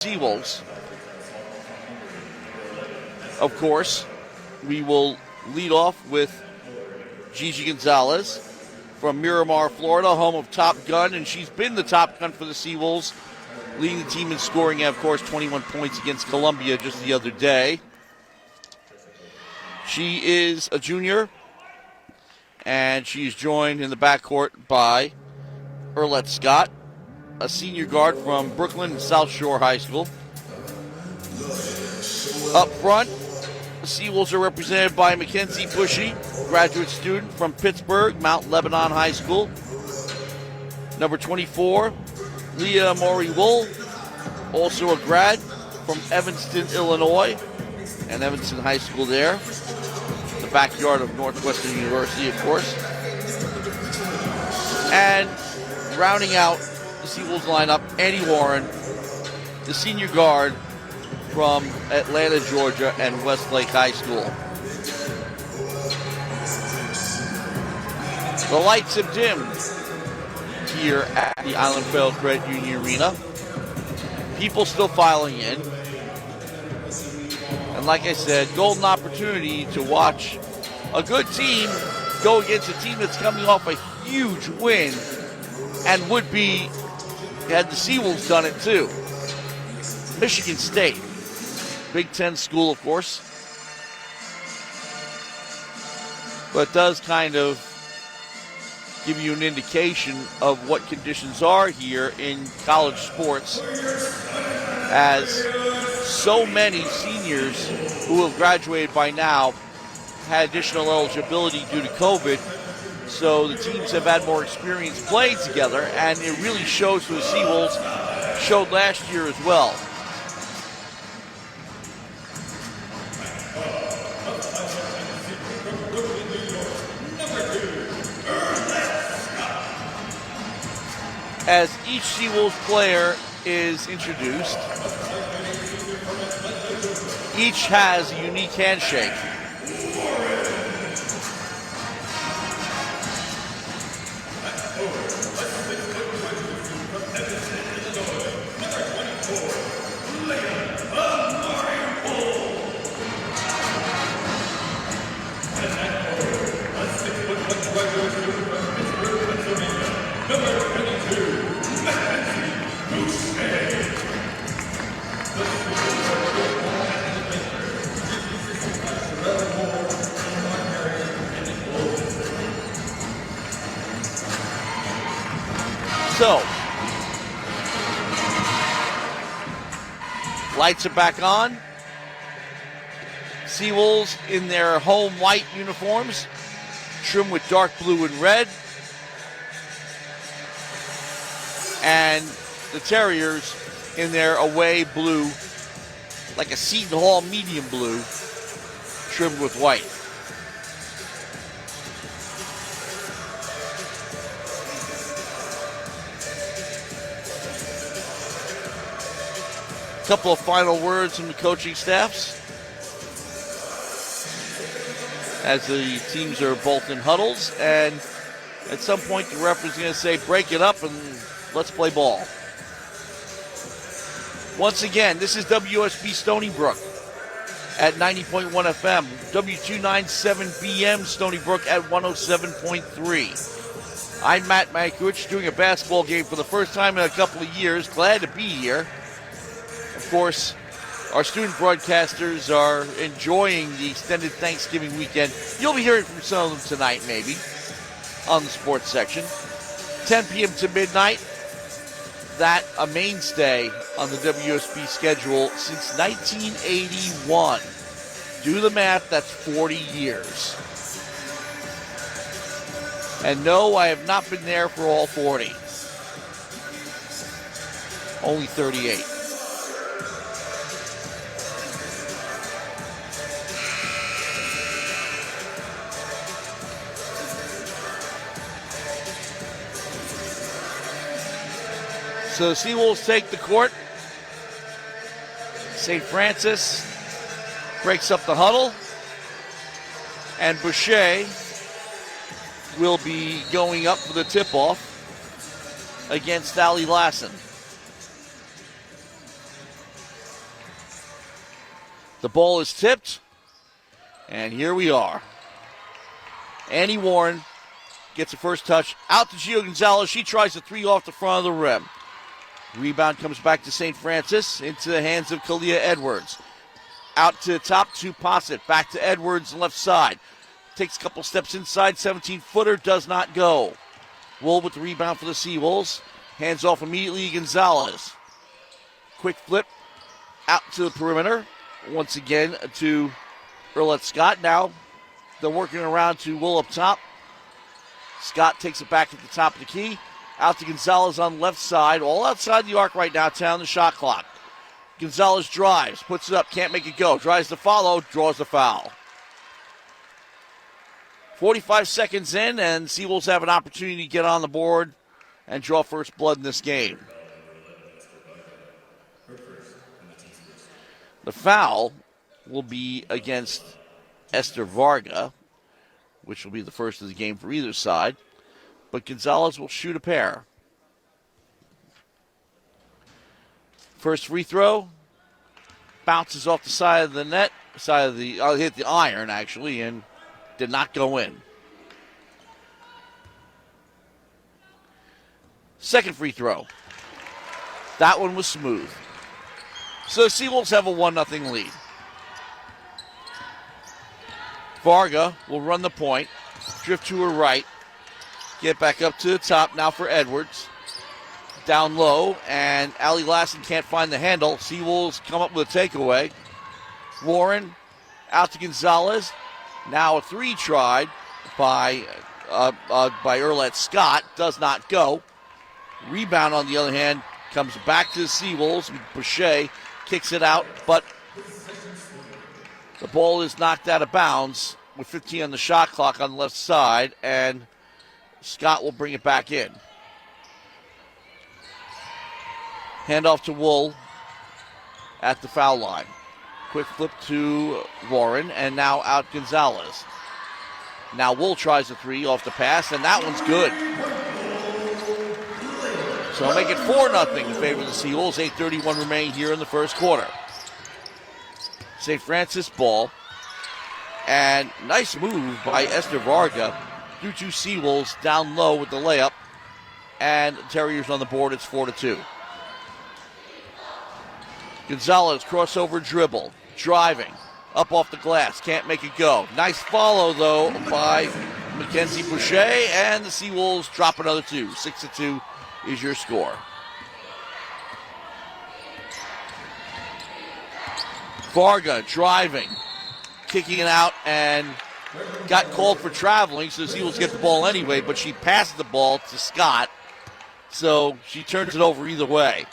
Seawolves. Of course, we will lead off with Gigi Gonzalez from Miramar, Florida, home of Top Gun, and she's been the top gun for the Seawolves, leading the team in scoring, and of course, 21 points against Columbia just the other day. She is a junior, and she's joined in the backcourt by Erlette Scott, a senior guard from Brooklyn and South Shore High School. Up front, the Seawolves are represented by Mackenzie Bushy, graduate student from Pittsburgh, Mount Lebanon High School. Number 24, Leah Maury-Wool, also a grad from Evanston, Illinois, and Evanston High School there. The backyard of Northwestern University, of course. And rounding out the Seawolves lineup, Annie Warren, the senior guard from Atlanta, Georgia, and Westlake High School. The lights have dimmed here at the Island Fail Credit Union Arena. People still filing in. And like I said, golden opportunity to watch a good team go against a team that's coming off a huge win and would be, had the Seawolves done it too. Michigan State, Big Ten school, of course. But it does kind of give you an indication of what conditions are here in college sports, as so many seniors who have graduated by now had additional eligibility due to COVID. So the teams have had more experience playing together, and it really shows for the Seawolves. Showed last year as well. As each Seawolves player is introduced, each has a unique handshake. So, lights are back on. Seawolves in their home white uniforms, trimmed with dark blue and red. And the Terriers in their away blue, like a Seton Hall medium blue, trimmed with white. Couple of final words from the coaching staffs as the teams are both in huddles, and at some point the ref is going to say break it up and let's play ball. Once again, this is WUSB Stony Brook at 90.1 FM, W297BM Stony Brook at 107.3. I'm Matt Mankiewich, doing a basketball game for the first time in a couple of years. Glad to be here. Of course, our student broadcasters are enjoying the extended Thanksgiving weekend. You'll be hearing from some of them tonight, maybe, on the sports section. 10 p.m. to midnight. That a mainstay on the WUSB schedule since 1981. Do the math, that's 40 years. And no, I have not been there for all 40. Only 38. So the Seawolves take the court. St. Francis breaks up the huddle. And Boucher will be going up for the tip-off against Allie Lassen. The ball is tipped, and here we are. Annie Warren gets the first touch. Out to Gigi Gonzalez. She tries a three off the front of the rim. Rebound comes back to St. Francis into the hands of Kalia Edwards. Out to the top to Posset. Back to Edwards, left side. Takes a couple steps inside. 17-footer does not go. Wool with the rebound for the Seawolves. Hands off immediately to Gonzalez. Quick flip out to the perimeter. Once again to Earlette Scott. Now they're working around to Wool up top. Scott takes it back at the top of the key. Out to Gonzalez on the left side. All outside the arc right now. Down the shot clock. Gonzalez drives. Puts it up. Can't make it go. Tries to follow. Draws the foul. 45 seconds in, and Seawolves have an opportunity to get on the board and draw first blood in this game. The foul will be against Esther Varga, which will be the first of the game for either side. But Gonzalez will shoot a pair. First free throw bounces off the side of the net, hit the iron actually, and did not go in. Second free throw. That one was smooth. So the Seawolves have a 1-0 lead. Varga will run the point, drift to her right, get back up to the top now for Edwards. Down low, and Allie Lassen can't find the handle. Seawolves come up with a takeaway. Warren out to Gonzalez. Now a three tried by Earlette Scott. Does not go. Rebound, on the other hand, comes back to the Seawolves. Boucher kicks it out, but the ball is knocked out of bounds with 15 on the shot clock on the left side, and Scott will bring it back in. Handoff to Wool at the foul line. Quick flip to Warren, and now out Gonzalez. Now Wool tries a three off the pass, and that one's good. So I'll make it 4-0 in favor of the Seawolves. 8:31 remaining here in the first quarter. St. Francis ball. And nice move by Esther Varga through to Seawolves down low with the layup. And the Terriers on the board. It's 4-2. Gonzalez crossover dribble. Driving. Up off the glass. Can't make it go. Nice follow, though, by Mackenzie Boucher. And the Seawolves drop another two. 6-2 is your score. Varga driving. Kicking it out and got called for traveling, so the Seawolves get the ball anyway, but she passed the ball to Scott, so she turns it over either way.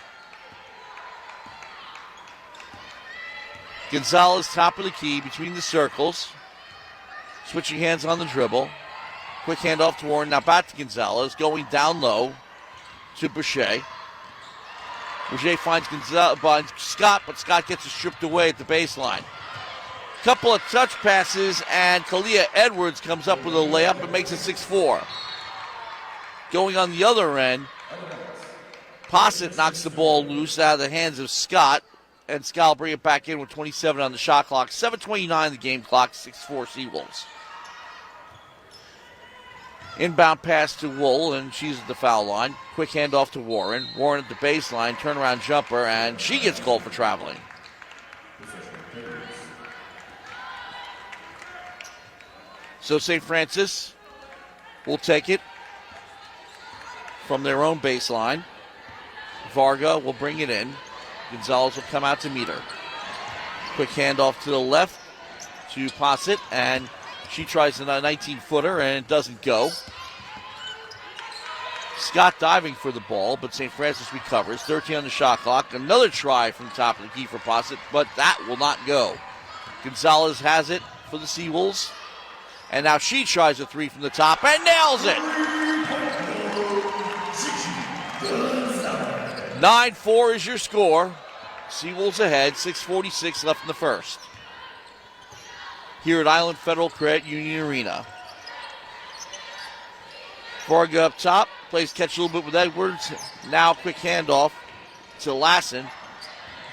Gonzalez, top of the key, between the circles. Switching hands on the dribble. Quick handoff to Warren, now back to Gonzalez, going down low to Boucher. Boucher finds Scott, but Scott gets it stripped away at the baseline. Couple of touch passes, and Kalia Edwards comes up with a layup and makes it 6-4. Going on the other end, Posset knocks the ball loose out of the hands of Scott, and Scott will bring it back in with 27 on the shot clock. 7:29 the game clock, 6-4 Seawolves. Inbound pass to Wool, and she's at the foul line. Quick handoff to Warren. Warren at the baseline, turnaround jumper, and she gets called for traveling. So St. Francis will take it from their own baseline. Varga will bring it in. Gonzalez will come out to meet her. Quick handoff to the left to Posset, and she tries a 19-footer, and it doesn't go. Scott diving for the ball, but St. Francis recovers. 13 on the shot clock. Another try from the top of the key for Posset, but that will not go. Gonzalez has it for the Seawolves. And now she tries a three from the top and nails it. 9-4 is your score. Seawolves ahead, 6:46 left in the first. Here at Island Federal Credit Union Arena. Varga up top, plays catch a little bit with Edwards. Now quick handoff to Lassen.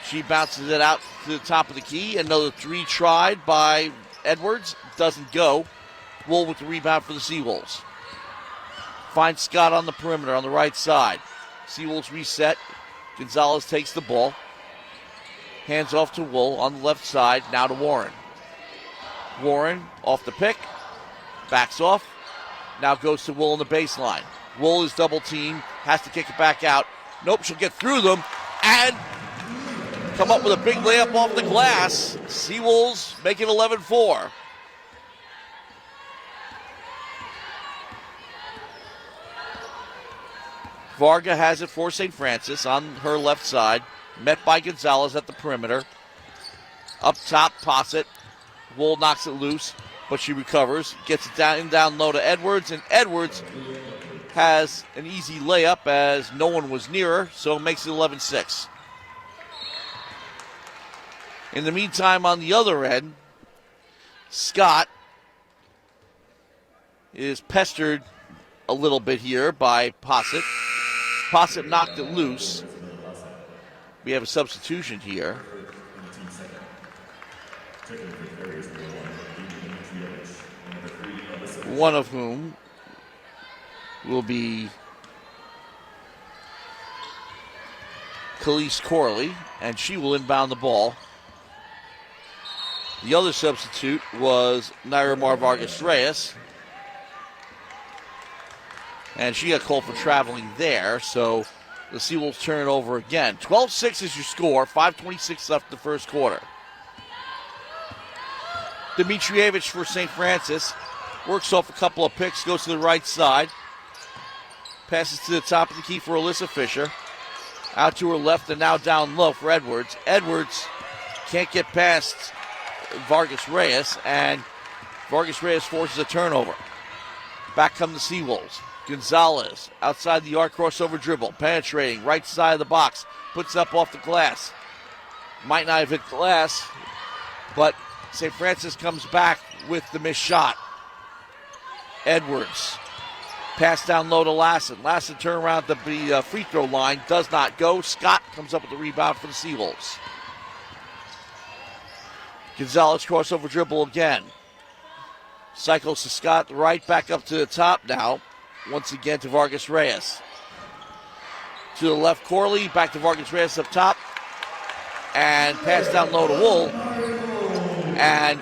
She bounces it out to the top of the key. Another three tried by Edwards. Doesn't go. Wool with the rebound for the Seawolves. Finds Scott on the perimeter on the right side. Seawolves reset. Gonzalez takes the ball. Hands off to Wool on the left side. Now to Warren. Warren off the pick. Backs off. Now goes to Wool on the baseline. Wool is double teamed. Has to kick it back out. Nope, she'll get through them. And come up with a big layup off the glass. Seawolves make it 11-4. Varga has it for St. Francis on her left side. Met by Gonzalez at the perimeter. Up top, Posset. Wool knocks it loose, but she recovers. Gets it down low to Edwards, and Edwards has an easy layup as no one was near her, so makes it 11-6. In the meantime, on the other end, Scott is pestered a little bit here by Posset. Posset knocked it loose. We have a substitution here. One of whom will be Khalees Corley, and she will inbound the ball. The other substitute was Naira Vargas Reyes, and she got called for traveling there, so the Seawolves turn it over again. 12-6 is your score, 5:26 left in the first quarter. Dimitrievich for St. Francis works off a couple of picks, goes to the right side. Passes to the top of the key for Alyssa Fisher. Out to her left and now down low for Edwards. Edwards can't get past Vargas Reyes, and Vargas Reyes forces a turnover. Back come the Seawolves. Gonzalez outside the arc, crossover dribble, penetrating right side of the box, puts it up off the glass. Might not have hit glass, but St. Francis comes back with the missed shot. Edwards. Pass down low to Lassen. Lassen turn around at the free throw line. Does not go. Scott comes up with the rebound for the Seawolves. Gonzalez crossover dribble again. Cycles to Scott right, back up to the top now. Once again to Vargas Reyes. To the left, Corley. Back to Vargas Reyes up top. And pass down low to Wool. And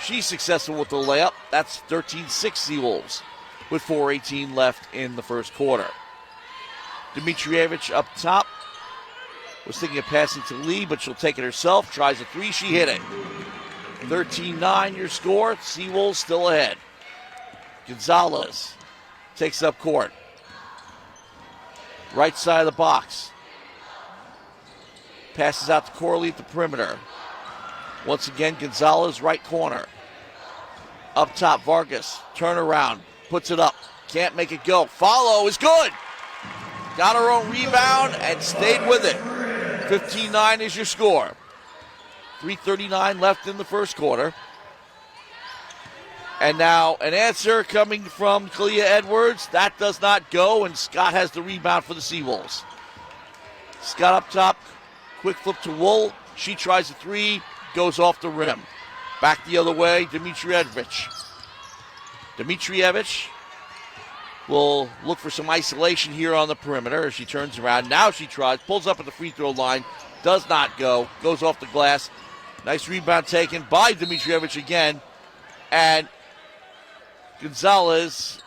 she's successful with the layup. That's 13-6 Seawolves with 4:18 left in the first quarter. Dimitrievich up top. Was thinking of passing to Lee, but she'll take it herself. Tries a three. She hit it. 13-9 your score. Seawolves still ahead. Gonzalez takes up court. Right side of the box. Passes out to Corley at the perimeter. Once again, Gonzalez, right corner. Up top, Vargas. Turnaround. Puts it up. Can't make it go. Follow is good. Got her own rebound and stayed with it. 15-9 is your score. 3:39 left in the first quarter. And now an answer coming from Kalia Edwards. That does not go, and Scott has the rebound for the Seawolves. Scott up top. Quick flip to Wool. She tries a three. Goes off the rim. Back the other way, Dimitrievich. Dimitrievich will look for some isolation here on the perimeter as she turns around. Now she tries, pulls up at the free throw line. Does not go. Goes off the glass. Nice rebound taken by Dimitrievich again. And Gonzalez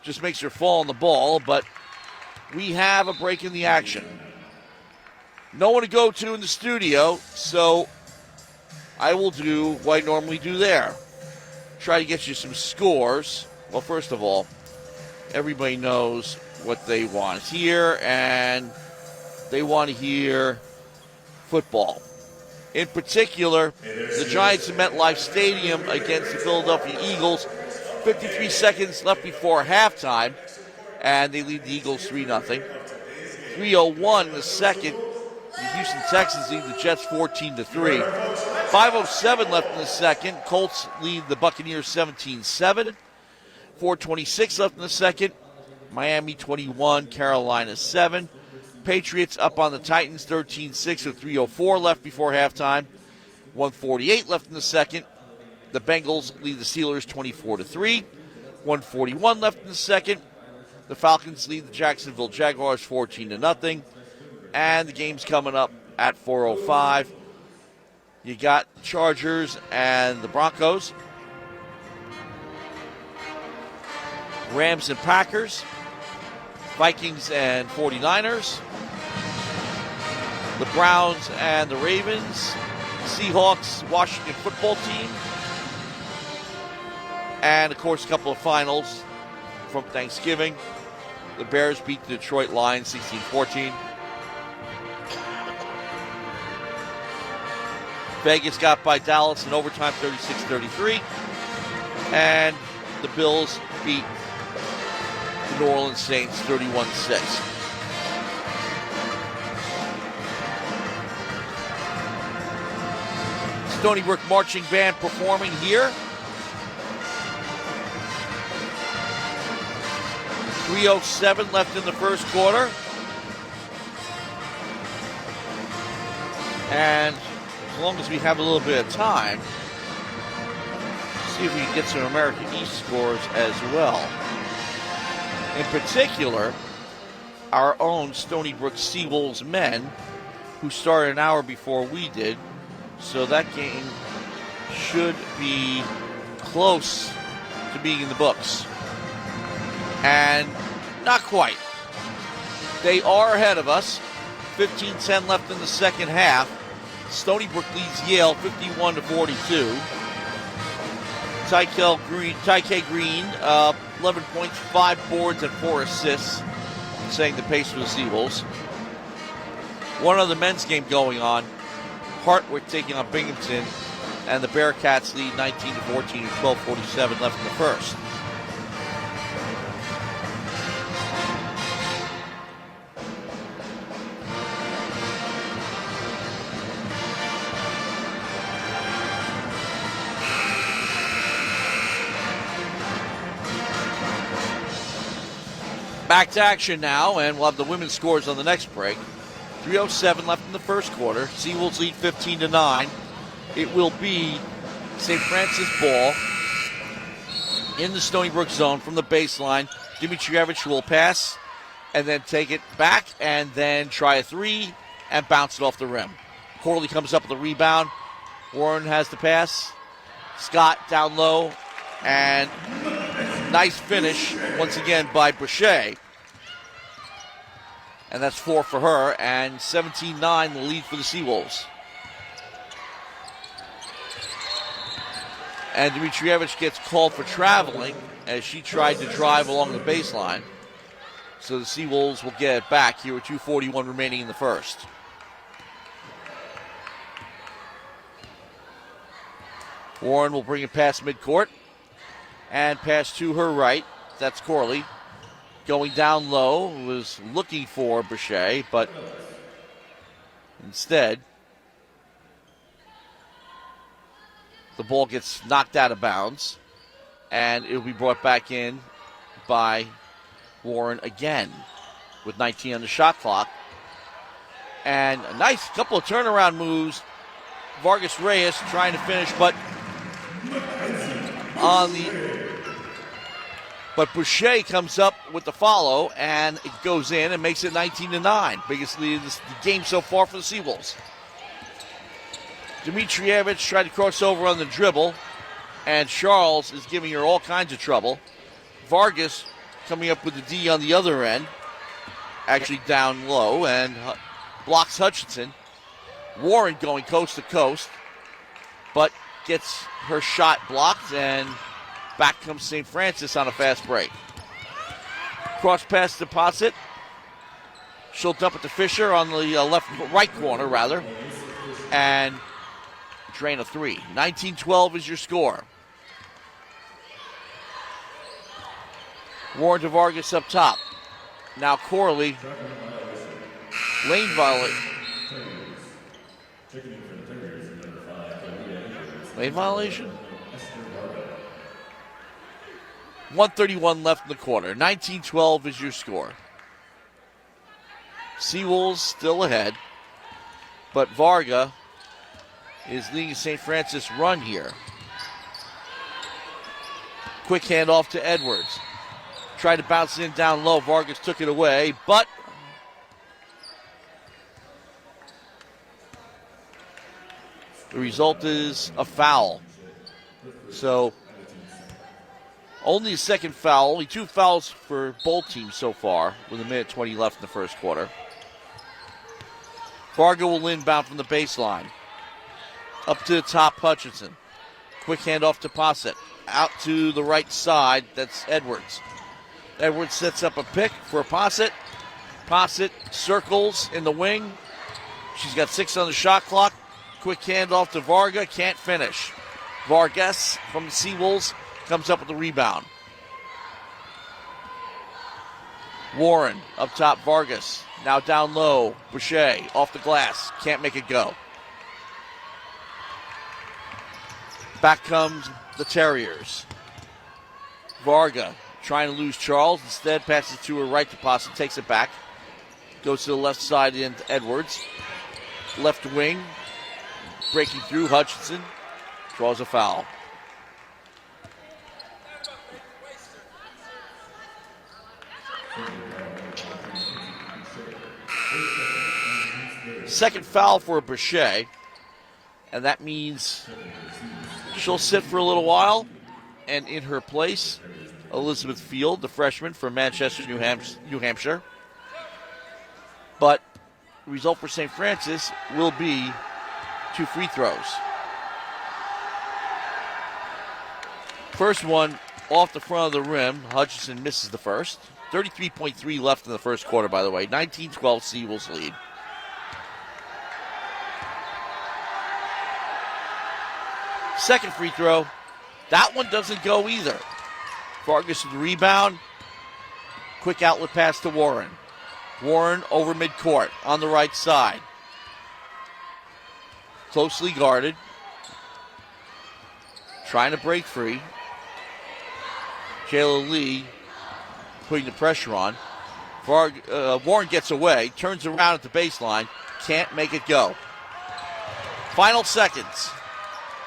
just makes her fall on the ball, but we have a break in the action. No one to go to in the studio, so I will do what I normally do there. Try to get you some scores. Well, first of all, everybody knows what they want to hear, and they want to hear football. In particular, the Giants in MetLife Stadium against the Philadelphia Eagles. 53 seconds left before halftime, and they lead the Eagles 3-0. 3:01 in the second. The Houston Texans lead the Jets 14-3. 5:07 left in the second. Colts lead the Buccaneers 17-7. 4:26 left in the second. Miami 21, Carolina 7. Patriots up on the Titans 13-6 with 3:04 left before halftime. 1:48 left in the second. The Bengals lead the Steelers 24-3. 1:41 left in the second. The Falcons lead the Jacksonville Jaguars 14-0. And the game's coming up at 4:05. You got Chargers and the Broncos. Rams and Packers. Vikings and 49ers. The Browns and the Ravens. Seahawks, Washington football team. And, of course, a couple of finals from Thanksgiving. The Bears beat the Detroit Lions 16-14. Vegas got by Dallas in overtime 36-33. And the Bills beat the New Orleans Saints 31-6. Stony Brook Marching Band performing here. 3:07 left in the first quarter. And as long as we have a little bit of time, see if we can get some American East scores as well. In particular, our own Stony Brook Seawolves men, who started an hour before we did. So that game should be close to being in the books. And not quite. They are ahead of us. 15-10 left in the second half. Stony Brook leads Yale 51-42. Ty Green, 11 points, 5 boards, and 4 assists, setting the pace for the Seawolves. One other men's game going on. Hartwick taking on Binghamton, and the Bearcats lead 19-14 with 12:47 left in the first. Back to action now, and we'll have the women's scores on the next break. 3:07 left in the first quarter. Seawolves lead 15-9. It will be St. Francis ball in the Stony Brook zone from the baseline. Dimitrievich will pass and then take it back and then try a three and bounce it off the rim. Corley comes up with a rebound. Warren has the pass. Scott down low, and nice finish once again by Boucher. And that's 4 for her, and 17-9 the lead for the Seawolves. And Dimitrievich gets called for traveling as she tried to drive along the baseline. So the Seawolves will get it back here with 2:41 remaining in the first. Warren will bring it past midcourt and pass to her right. That's Corley. Going down low, was looking for Boucher, but instead the ball gets knocked out of bounds, and it will be brought back in by Warren again with 19 on the shot clock. And a nice couple of turnaround moves. Vargas Reyes trying to finish, but Boucher comes up with the follow, and it goes in and makes it 19-9. Biggest lead of the game so far for the Seawolves. Dimitrievich tried to cross over on the dribble, and Charles is giving her all kinds of trouble. Vargas coming up with the D on the other end, actually down low, and blocks Hutchinson. Warren going coast to coast, but gets her shot blocked, and back comes St. Francis on a fast break. Cross pass deposit. She'll dump it to Fisher on the right corner, and drain a three. 19-12 is your score. Warren to Vargas up top. Now Corley. Lane violation. Lane violation? 1:31 left in the quarter. 19-12 is your score. Seawolves still ahead, but Varga is leading St. Francis run here. Quick handoff to Edwards. Tried to bounce it in down low. Vargas took it away, but the result is a foul. So only a second foul, only 2 fouls for both teams so far with 1:20 left in the first quarter. Varga will inbound from the baseline. Up to the top, Hutchinson. Quick handoff to Posset. Out to the right side, that's Edwards. Edwards sets up a pick for Posset. Posset circles in the wing. She's got 6 on the shot clock. Quick handoff to Varga, can't finish. Vargas from the Seawolves comes up with the rebound. Warren up top, Vargas. Now down low, Boucher off the glass, can't make it go. Back comes the Terriers. Varga trying to lose Charles. Instead, passes to her right to Posset, takes it back. Goes to the left side into Edwards. Left wing. Breaking through, Hutchinson. Draws a foul. Second foul for Boucher. And that means she'll sit for a little while. And in her place, Elizabeth Field, the freshman from Manchester, New Hampshire. But the result for St. Francis will be 2 free throws. First one off the front of the rim. Hutchinson misses the first. 33.3 left in the first quarter, by the way. 19-12 Seawolves lead. Second free throw. That one doesn't go either. Vargas with the rebound. Quick outlet pass to Warren. Warren over midcourt on the right side. Closely guarded. Trying to break free. Jayla Lee putting the pressure on. Warren gets away. Turns around at the baseline. Can't make it go. Final seconds.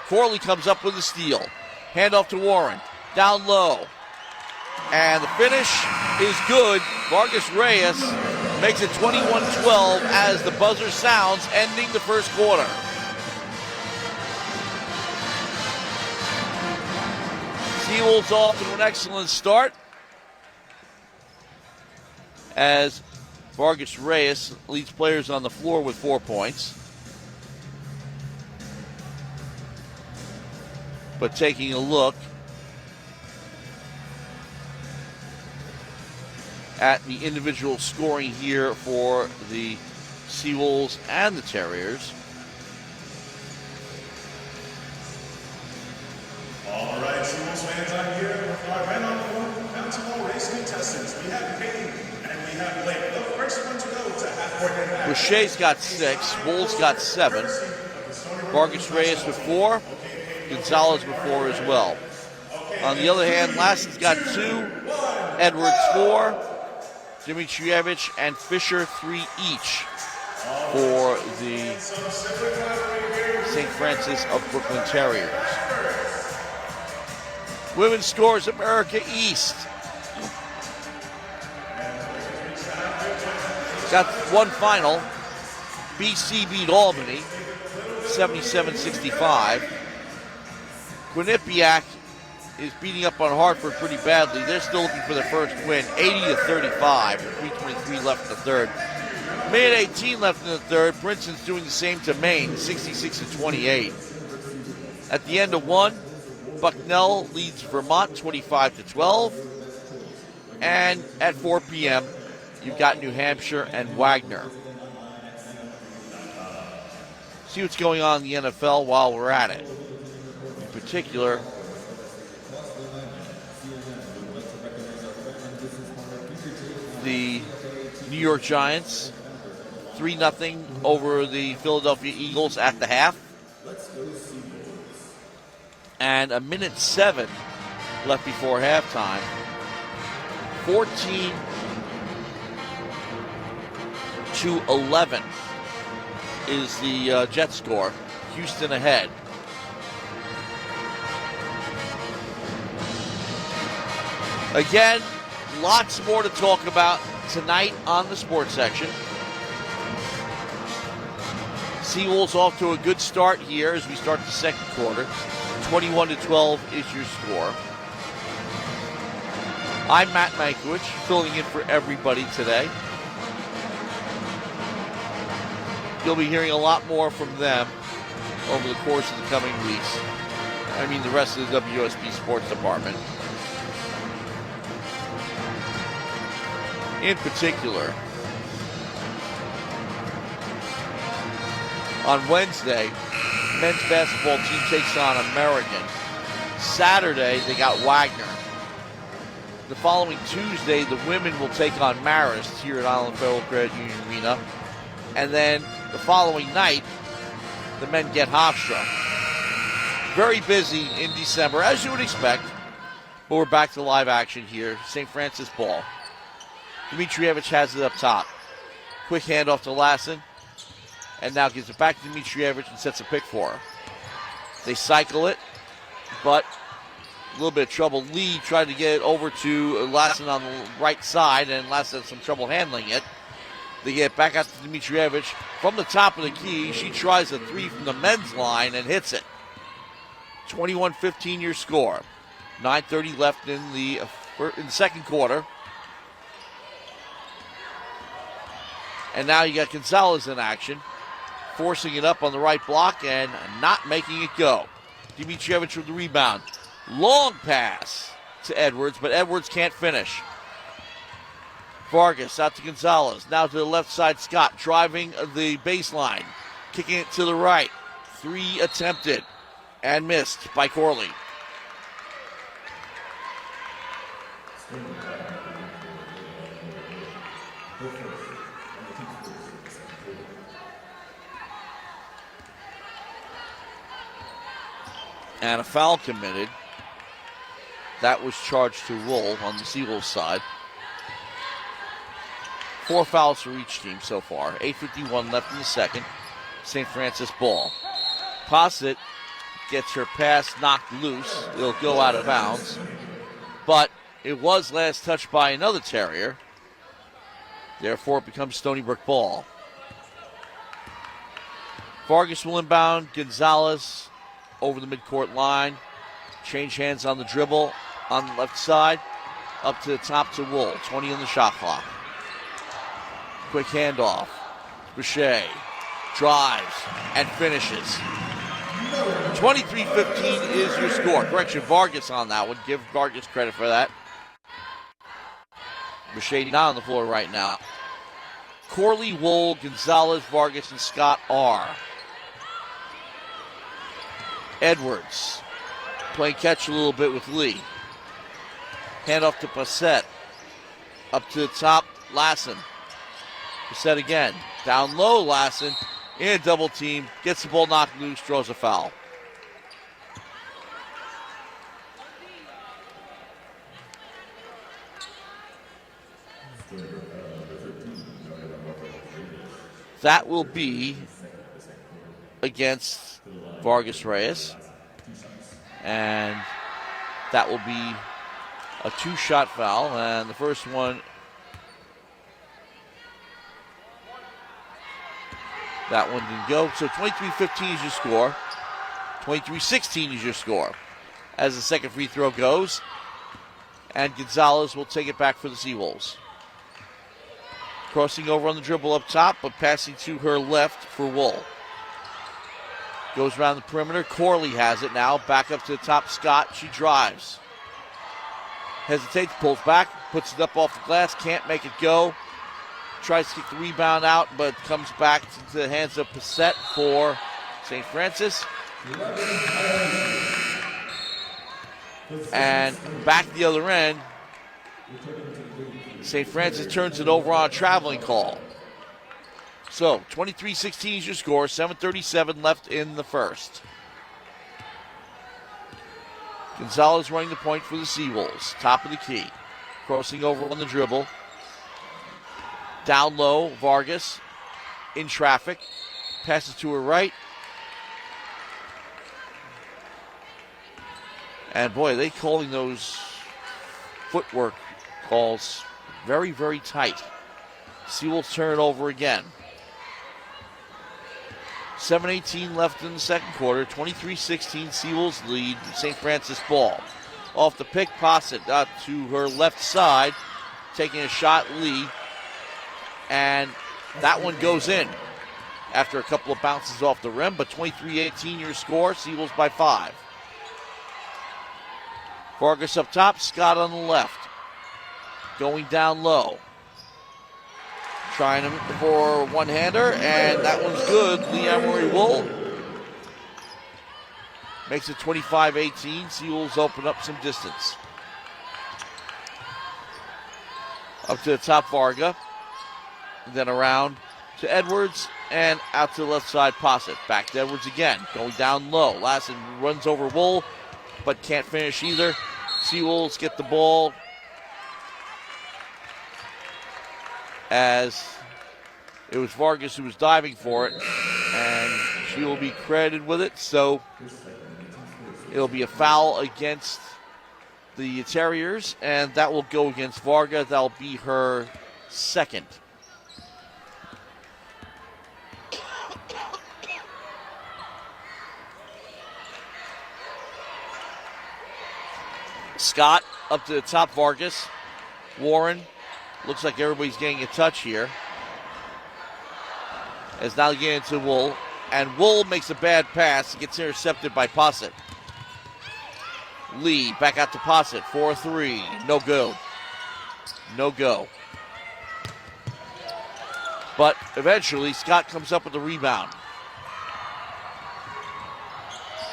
Corley comes up with a steal. Handoff to Warren. Down low. And the finish is good. Vargas Reyes makes it 21-12 as the buzzer sounds, ending the first quarter. Seawolves off to an excellent start as Vargas Reyes leads players on the floor with 4 points. But taking a look at the individual scoring here for the Seawolves and the Terriers. All right, Seawolves fans, I'm here with our men on the court basketball race contestants. We have Katie and we have Blake. The first one to go to half-court. Boucher's got 6, Wolves got 7, Vargas Reyes with 4, Gonzalez with 4 as well. On the other hand, Lassen's got 2, Edwards 4, Dimitrievich and Fisher 3 each for the St. Francis of Brooklyn Terriers. Women's Scores America East. Got one final. BC beat Albany 77-65. Quinnipiac is beating up on Hartford pretty badly. They're still looking for their first win, 80-35, with 3:23 left in the third. Maine 18 left in the third. Princeton's doing the same to Maine, 66-28. At the end of one, Bucknell leads Vermont 25-12. And at 4 p.m., you've got New Hampshire and Wagner. See what's going on in the NFL while we're at it. In particular, the New York Giants, 3-0 over the Philadelphia Eagles at the half. And 1:07 left before halftime. 14-2 22-11 is the Jet score. Houston ahead. Again, lots more to talk about tonight on the sports section. Seawolves off to a good start here as we start the second quarter. 21-12 is your score. I'm Matt Mankiewich, filling in for everybody today. You'll be hearing a lot more from them over the course of the coming weeks. I mean, the rest of the WUSB sports department. In particular, on Wednesday, men's basketball team takes on American. Saturday, they got Wagner. The following Tuesday, the women will take on Marist here at Island Federal Credit Union Arena. And then the following night, the men get Hofstra. Very busy in December, as you would expect. But we're back to live action here. St. Francis ball. Dmitrievich has it up top. Quick handoff to Lassen. And now gives it back to Dmitrievich and sets a pick for her. They cycle it, but a little bit of trouble. Lee tried to get it over to Lassen on the right side, and Lassen had some trouble handling it. They get it back out to Dmitrievich from the top of the key. She tries a three from the men's line and hits it. 21-15 your score. 9:30 left in the second quarter. And now you got Gonzalez in action, forcing it up on the right block and not making it go. Dmitrievich with the rebound. Long pass to Edwards, but Edwards can't finish. Vargas out to Gonzalez. Now to the left side, Scott driving the baseline. Kicking it to the right. Three attempted and missed by Corley. And a foul committed. That was charged to Wool on the Seawolves side. 4 fouls for each team so far. 8:51 left in the second. St. Francis ball. Posset gets her pass knocked loose. It'll go out of bounds. But it was last touched by another Terrier. Therefore, it becomes Stony Brook ball. Vargas will inbound. Gonzalez over the midcourt line. Change hands on the dribble on the left side. Up to the top to Wool. 20 on the shot clock. Quick handoff. Boucher drives and finishes. 23-15 is your score. Correction, Vargas on that one. Give Vargas credit for that. Boucher not on the floor right now. Corley, Wool, Gonzalez, Vargas, and Scott are. Edwards playing catch a little bit with Lee. Handoff to Passett. Up to the top, Lassen. Passett again. Down low, Lassen. In a double team. Gets the ball knocked loose, draws a foul. That will be against Vargas Reyes. And that will be a 2-shot foul. And the first one, that one didn't go. So 23-15 is your score. 23-16 is your score. As the second free throw goes. And Gonzalez will take it back for the Seawolves. Crossing over on the dribble up top, but passing to her left for Wool. Goes around the perimeter. Corley has it now. Back up to the top. Scott. She drives. Hesitates. Pulls back. Puts it up off the glass. Can't make it go. Tries to kick the rebound out, but comes back to the hands of Passett for St. Francis. And back the other end. St. Francis turns it over on a traveling call. So, 23-16 is your score. 7:37 left in the first. Gonzalez running the point for the Seawolves. Top of the key. Crossing over on the dribble. Down low, Vargas. in traffic. Passes to her right. And boy, they calling those footwork calls very, very tight. Sewell's turn it over again. 7:18 left in the second quarter. 23-16, Sewell's lead. St. Francis ball. Off the pick, Posset out to her left side. Taking a shot, Lee. And that one goes in after a couple of bounces off the rim. But 23-18 your score. Sewell's by 5. Vargas up top, Scott on the left. Going down low. Trying for one-hander, and that one's good. Lee Emery-Wool makes it 25-18. Sewell's open up some distance. Up to the top, Varga. Then around to Edwards, and out to the left side, Posset. Back to Edwards again, going down low. Lassen runs over Wool, but can't finish either. Sewell's get the ball as it was Vargas who was diving for it, and she will be credited with it. So it'll be a foul against the Terriers, and that will go against Varga. That'll be her second. Scott up to the top, Vargas. Warren, looks like everybody's getting a touch here. As now getting into Wool. And Wool makes a bad pass. Gets intercepted by Posset. Lee back out to Posset. 4-3. No go. No go. But eventually Scott comes up with the rebound.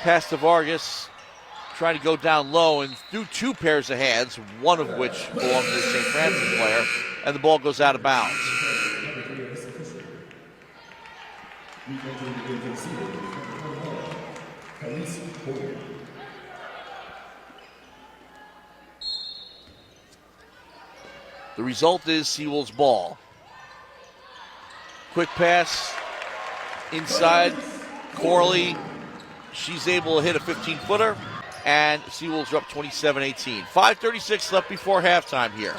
Pass to Vargas. Trying to go down low and do two pairs of hands, one of which belongs to the St. Francis player, and the ball goes out of bounds. The result is Sewell's ball. Quick pass inside. Corley, she's able to hit a 15-footer. And Sewell's are up 27-18. 5:36 left before halftime here.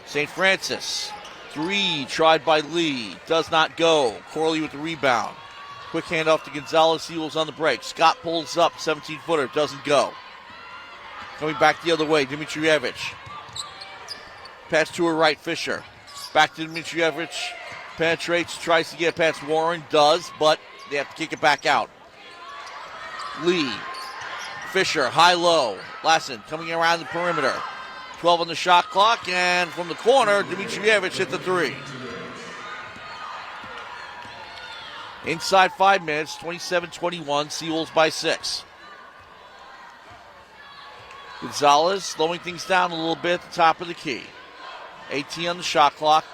St. Francis, 3 tried by Lee, does not go. Corley with the rebound. Quick handoff to Gonzalez. Sewell's on the break. Scott pulls up, 17-footer, doesn't go. Coming back the other way, Dimitrievich. Pass to her right, Fisher. Back to Dimitrievich. Penetrates, tries to get past Warren, does, but they have to kick it back out. Lee, Fisher, high-low. Lassen coming around the perimeter. 12 on the shot clock, and from the corner, Dimitrievich hit the 3. Inside 5 minutes, 27-21, Sewell's by 6. Gonzalez slowing things down a little bit at the top of the key. 18 on the shot clock.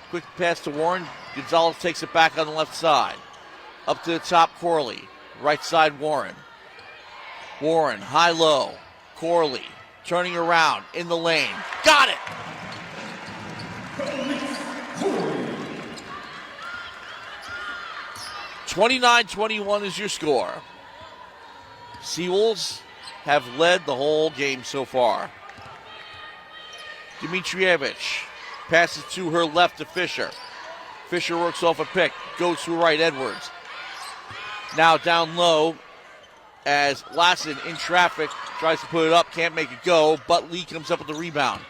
Quick pass to Warren. Gonzalez takes it back on the left side. Up to the top, Corley. Right side, Warren. Warren, high-low. Corley, turning around, in the lane. Got it! (29-21) is your score. Sewell's have led the whole game so far. Dimitrievich passes to her left to Fisher. Fisher works off a pick, goes to right, Edwards. Now down low as Lassen in traffic tries to put it up, can't make it go, but Lee comes up with the rebound.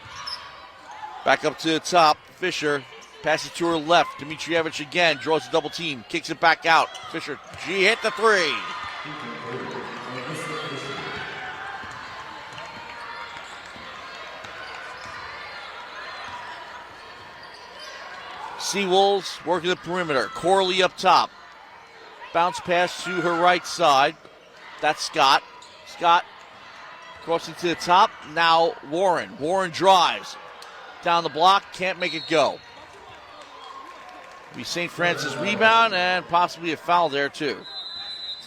Back up to the top, Fisher passes to her left. Dimitrievich again draws a double team, kicks it back out. Fisher, she hit the 3. Sewell's working the perimeter. Corley up top. Bounce pass to her right side. That's Scott. Scott crossing to the top. Now Warren. Warren drives. Down the block. Can't make it go. Be St. Francis rebound and possibly a foul there too.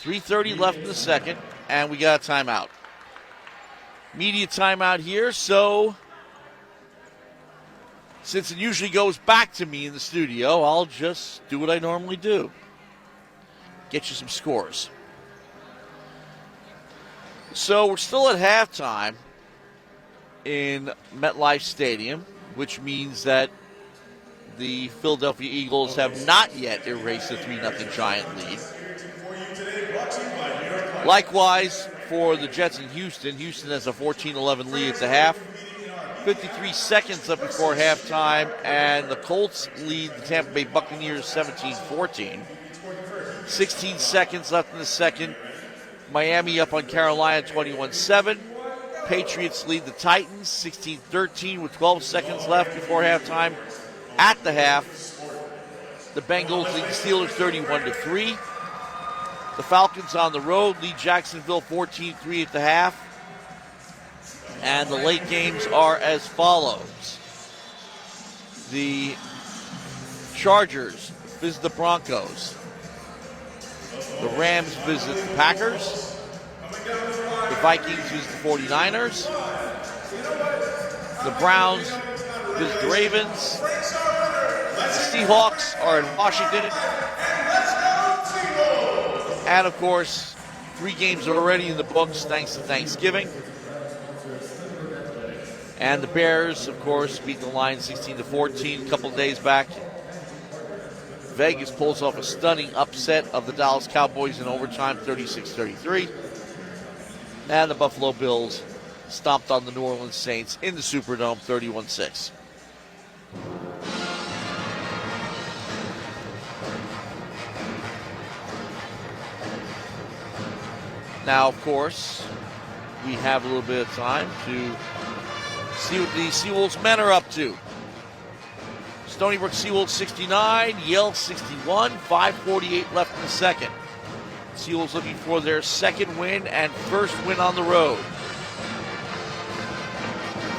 3:30 left in the second. And we got a timeout. Media timeout here. So Since it usually goes back to me in the studio, I'll just do what I normally do. Get you some scores. So we're still at halftime in MetLife Stadium, which means that the Philadelphia Eagles have not yet erased the 3-0 Giant lead. Likewise, for the Jets in Houston, Houston has a 14-11 lead at the half. 53 seconds up before halftime, and the Colts lead the Tampa Bay Buccaneers 17-14. 16 seconds left in the second. Miami up on Carolina 21-7. Patriots lead the Titans 16-13 with 12 seconds left before halftime. At the half, the Bengals lead the Steelers 31-3. The Falcons on the road lead Jacksonville 14-3 at the half. And the late games are as follows. The Chargers visit the Broncos. The Rams visit the Packers. The Vikings visit the 49ers. The Browns visit the Ravens. The Seahawks are in Washington. And, of course, 3 games are already in the books thanks to Thanksgiving. And the Bears, of course, beat the Lions 16-14 a couple of days back. Vegas pulls off a stunning upset of the Dallas Cowboys in overtime, 36-33. And the Buffalo Bills stomped on the New Orleans Saints in the Superdome, 31-6. Now, of course, we have a little bit of time to see what the Seawolves men are up to. Stony Brook Seawolves 69, Yale 61, 5:48 left in the second. Seawolves looking for their second win and first win on the road.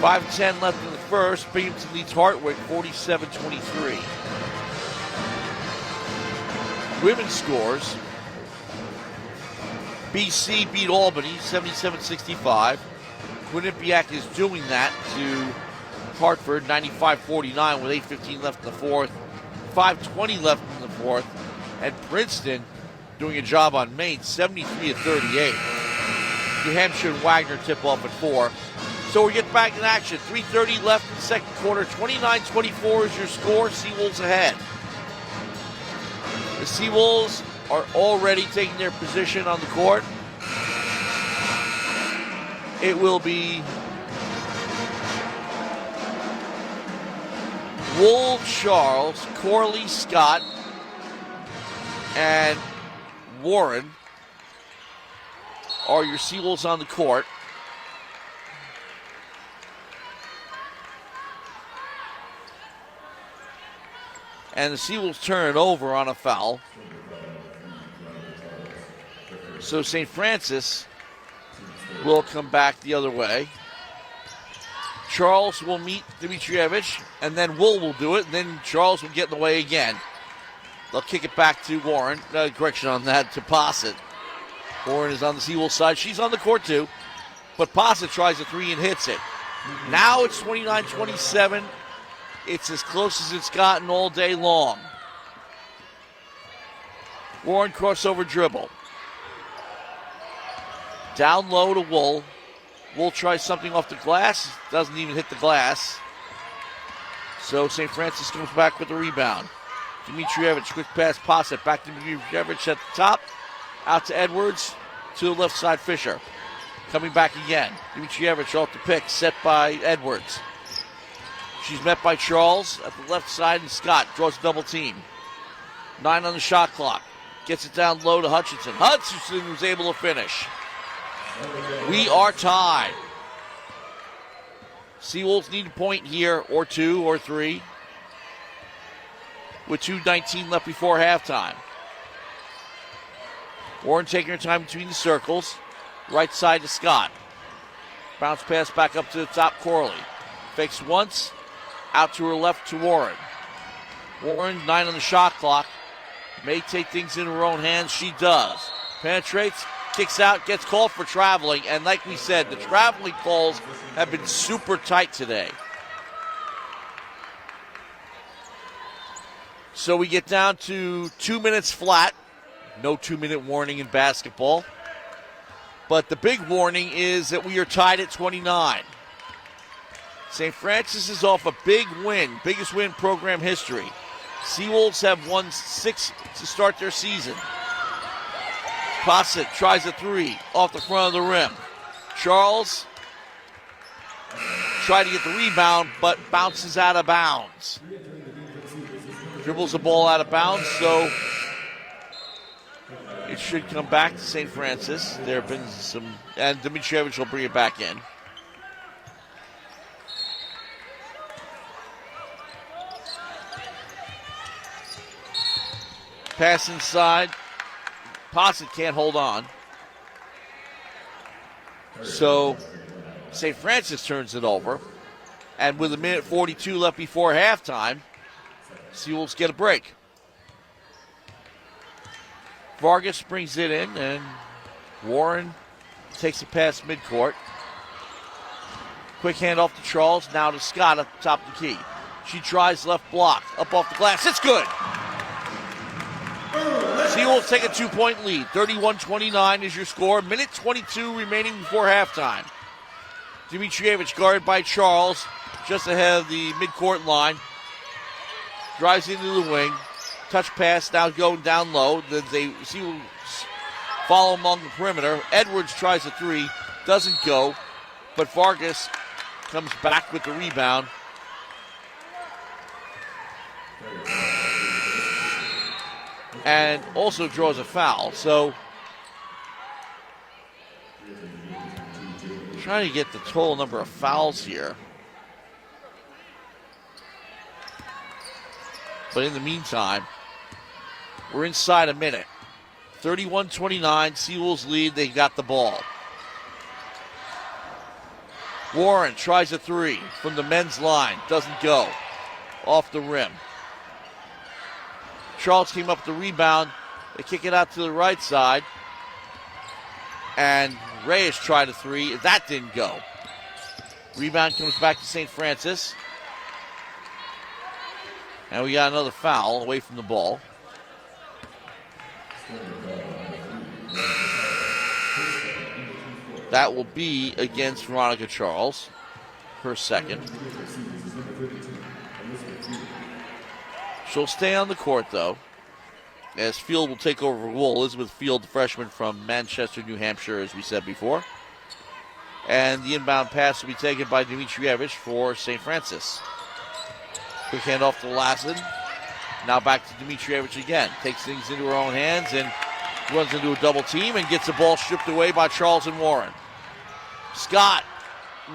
5:10 left in the first. Binghamton leads Hartwick 47-23. Women's scores. BC beat Albany 77-65. Quinnipiac is doing that to Hartford 95-49 with 8:15 left in the fourth. 5:20 left in the fourth. And Princeton doing a job on Maine 73-38. New Hampshire and Wagner tip off at 4. So we get back in action. 3:30 left in the second quarter. 29-24 is your score. Seawolves ahead. The Seawolves are already taking their position on the court. It will be Wool, Charles, Corley, Scott, and Warren are your Seawolves on the court. And the Seawolves turn it over on a foul. So St. Francis will come back the other way. Charles will meet Dimitrievich, and then Wool will do it, and then Charles will get in the way again. They'll kick it back to Warren. Correction on that, to Posset. Warren is on the Seawolves side. She's on the court too, but Posset tries a three and hits it. Now it's 29-27. It's as close as it's gotten all day long. Warren crossover dribble. Down low to Wool. Wool tries something off the glass. Doesn't even hit the glass. So St. Francis comes back with the rebound. Dimitrievich, quick pass, Posset. Back to Dimitrievich at the top. Out to Edwards. To the left side, Fisher. Coming back again. Dimitrievich off the pick. Set by Edwards. She's met by Charles at the left side, and Scott draws a double team. 9 on the shot clock. Gets it down low to Hutchinson. Hutchinson was able to finish. We are tied. Seawolves need a point here, or 2, or 3. With 2:19 left before halftime. Warren taking her time between the circles. Right side to Scott. Bounce pass back up to the top, Corley. Fakes once. Out to her left to Warren. Warren, 9 on the shot clock. May take things into her own hands. She does. Penetrates, kicks out, gets called for traveling. And like we said, the traveling calls have been super tight today. So we get down to 2 minutes flat. No 2-minute warning in basketball. But the big warning is that we are tied at 29. St. Francis is off a big win, biggest win in program history. Seawolves have won 6 to start their season. Posset tries a 3 off the front of the rim. Charles tried to get the rebound, but bounces out of bounds. Dribbles the ball out of bounds, so it should come back to St. Francis. There have been some, and Dimitrievich will bring it back in. Pass inside. Posset can't hold on. So St. Francis turns it over. And with 1:42 left before halftime, Seawolves get a break. Vargas brings it in, and Warren takes it past midcourt. Quick handoff to Charles, now to Scott up top of the key. She tries left block, up off the glass. It's good! Seawolves take a 2-point lead. 31-29 is your score. 1:22 remaining before halftime. Dimitrievich guarded by Charles, just ahead of the midcourt line. Drives into the wing. Touch pass, now going down low. They Seawolves follow along the perimeter. Edwards tries a 3, doesn't go, but Vargas comes back with the rebound. And also draws a foul. So, trying to get the total number of fouls here. But in the meantime, we're inside a minute. 31-29, Seawolves lead. They got the ball. Warren tries a 3 from the men's line. Doesn't go. Off the rim. Charles came up with the rebound. They kick it out to the right side. And Reyes tried a 3. That didn't go. Rebound comes back to St. Francis. And we got another foul away from the ball. That will be against Veronica Charles. Her second. She'll stay on the court, though, as Field will take over for Wool. Elizabeth Field, the freshman from Manchester, New Hampshire, as we said before. And the inbound pass will be taken by Dimitrievich for St. Francis. Quick handoff to Lassen. Now back to Dimitrievich again. Takes things into her own hands and runs into a double team and gets the ball stripped away by Charles and Warren. Scott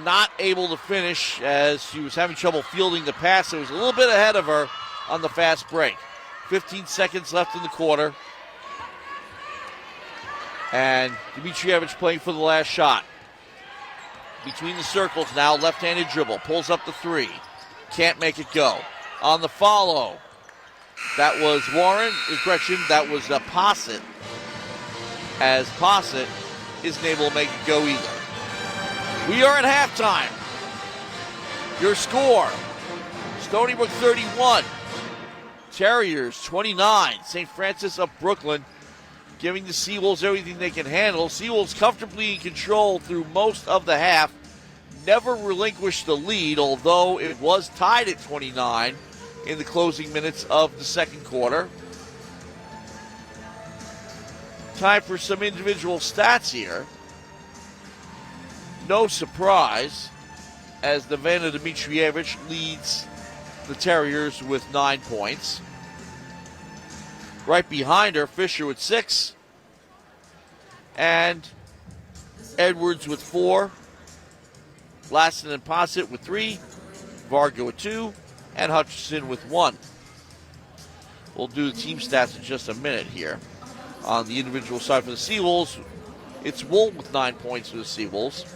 not able to finish as she was having trouble fielding the pass. It was a little bit ahead of her on the fast break. 15 seconds left in the quarter. And Dimitrievich playing for the last shot. Between the circles now, left-handed dribble. Pulls up the 3. Can't make it go. On the follow, that was Warren. Correction, that was Posset. As Posset isn't able to make it go either. We are at halftime. Your score, Stony Brook 31. Terriers 29. St. Francis of Brooklyn giving the Seawolves everything they can handle. Seawolves comfortably in control through most of the half. Never relinquished the lead, although it was tied at 29 in the closing minutes of the second quarter. Time for some individual stats here. No surprise, as Nevena Dimitrievich leads the Terriers with 9 points. Right behind her, Fisher with 6. And Edwards with 4. Lassen and Posset with 3. Varga with 2. And Hutchinson with 1. We'll do the team stats in just a minute here. On the individual side for the Seawolves, it's Wool with 9 points for the Seawolves.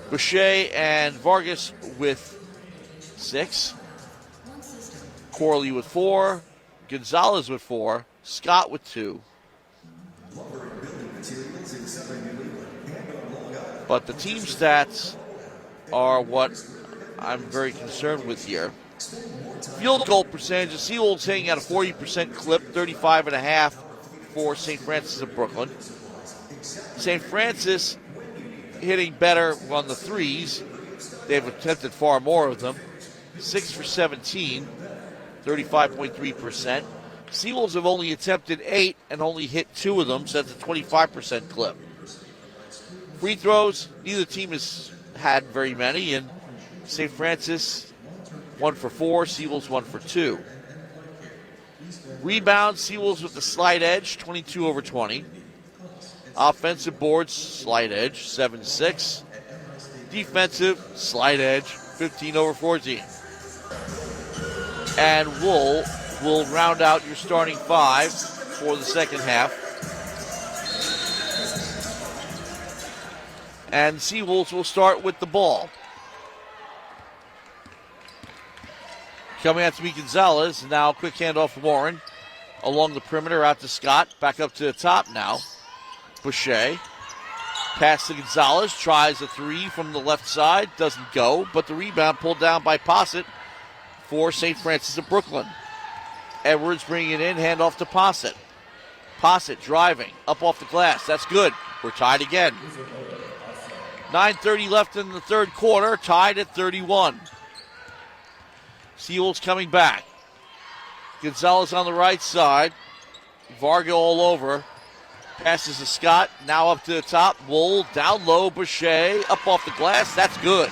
Boucher and Vargas with 6. Corley with 4. Gonzalez with 4. Scott with 2. But the team stats are what I'm very concerned with here. Field goal percentage, the Seawolves hitting at a 40% clip, 35.5 for St. Francis of Brooklyn. St. Francis hitting better on the threes. They've attempted far more of them. 6 for 17, 35.3%. Seawolves have only attempted 8 and only hit 2 of them, so that's a 25% clip. Free throws, neither team has had very many, and St. Francis 1 for 4, Seawolves 1 for 2. Rebounds, Seawolves with the slight edge, 22 over 20. Offensive boards, slight edge, 7-6. Defensive, slight edge, 15 over 14. And Wool will round out your starting 5 for the second half. And Seawolves will start with the ball. Coming out to meet Gonzalez. Now a quick handoff from Warren. Along the perimeter out to Scott. Back up to the top now. Boucher. Pass to Gonzalez. Tries a 3 from the left side. Doesn't go. But the rebound pulled down by Posset for St. Francis of Brooklyn. Edwards bringing it in. Handoff to Posset. Posset driving. Up off the glass. That's good. We're tied again. 9:30 left in the third quarter. Tied at 31. Seawolves coming back. Gonzalez on the right side. Varga all over. Passes to Scott. Now up to the top. Wool down low. Boucher up off the glass. That's good.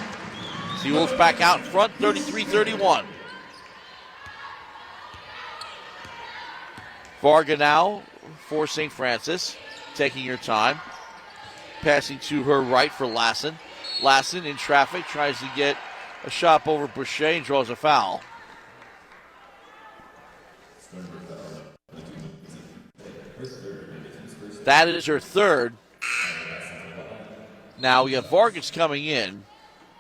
Seawolves back out in front. 33-31. Varga now for St. Francis. Taking her time. Passing to her right for Lassen. Lassen in traffic. Tries to get a shot over Boucher and draws a foul. That is her third. Now we have Vargas coming in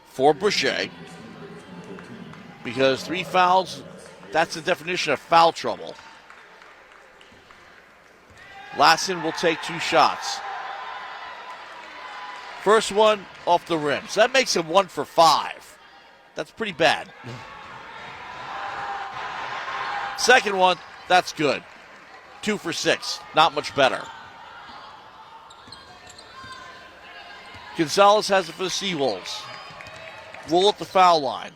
for Boucher. Because 3 fouls, that's the definition of foul trouble. Lassen will take 2 shots. First one off the rim. So that makes him 1 for 5. That's pretty bad. Second one, that's good. 2 for 6. Not much better. Gonzalez has it for the Seawolves. Wool at the foul line.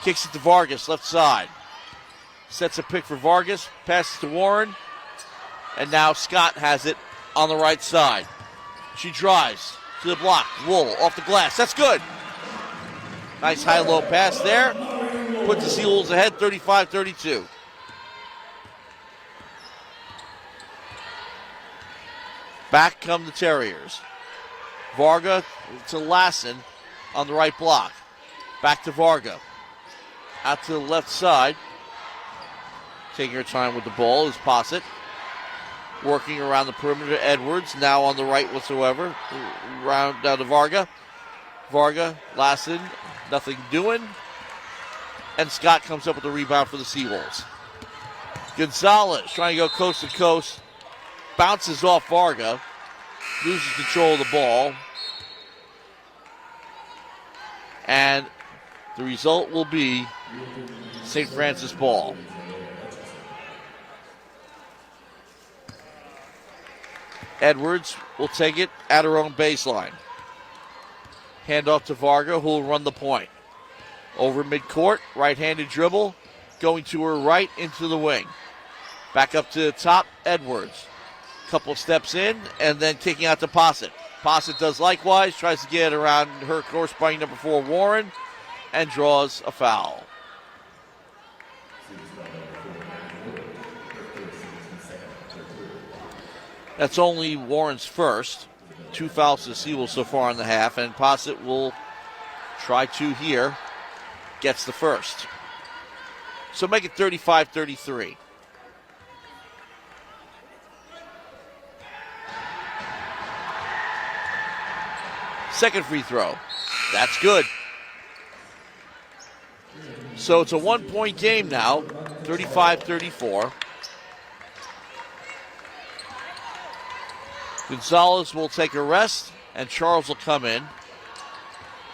Kicks it to Vargas, left side. Sets a pick for Vargas. Passes to Warren. And now Scott has it on the right side. She drives to the block. Wool off the glass. That's good. Nice high-low pass there. Puts the Seawolves ahead, 35-32. Back come the Terriers. Varga to Lassen on the right block. Back to Varga. Out to the left side. Taking her time with the ball is Posset. Working around the perimeter. Edwards now on the right whatsoever. Round down to Varga. Varga, Lassen, nothing doing. And Scott comes up with the rebound for the Seawolves. Gonzalez trying to go coast to coast. Bounces off Varga. Loses control of the ball. And the result will be St. Francis ball. Edwards will take it at her own baseline. Handoff to Varga, who will run the point. Over midcourt, right-handed dribble, going to her right into the wing. Back up to the top, Edwards. Couple steps in, and then kicking out to Posset. Posset does likewise, tries to get around her corresponding number 4, Warren, and draws a foul. That's only Warren's first. 2 fouls to Seawolves so far in the half, and Posset will try 2 here. Gets the first. So make it 35-33. Second free throw. That's good. So it's a 1-point game now, 35-34. Gonzalez will take a rest, and Charles will come in.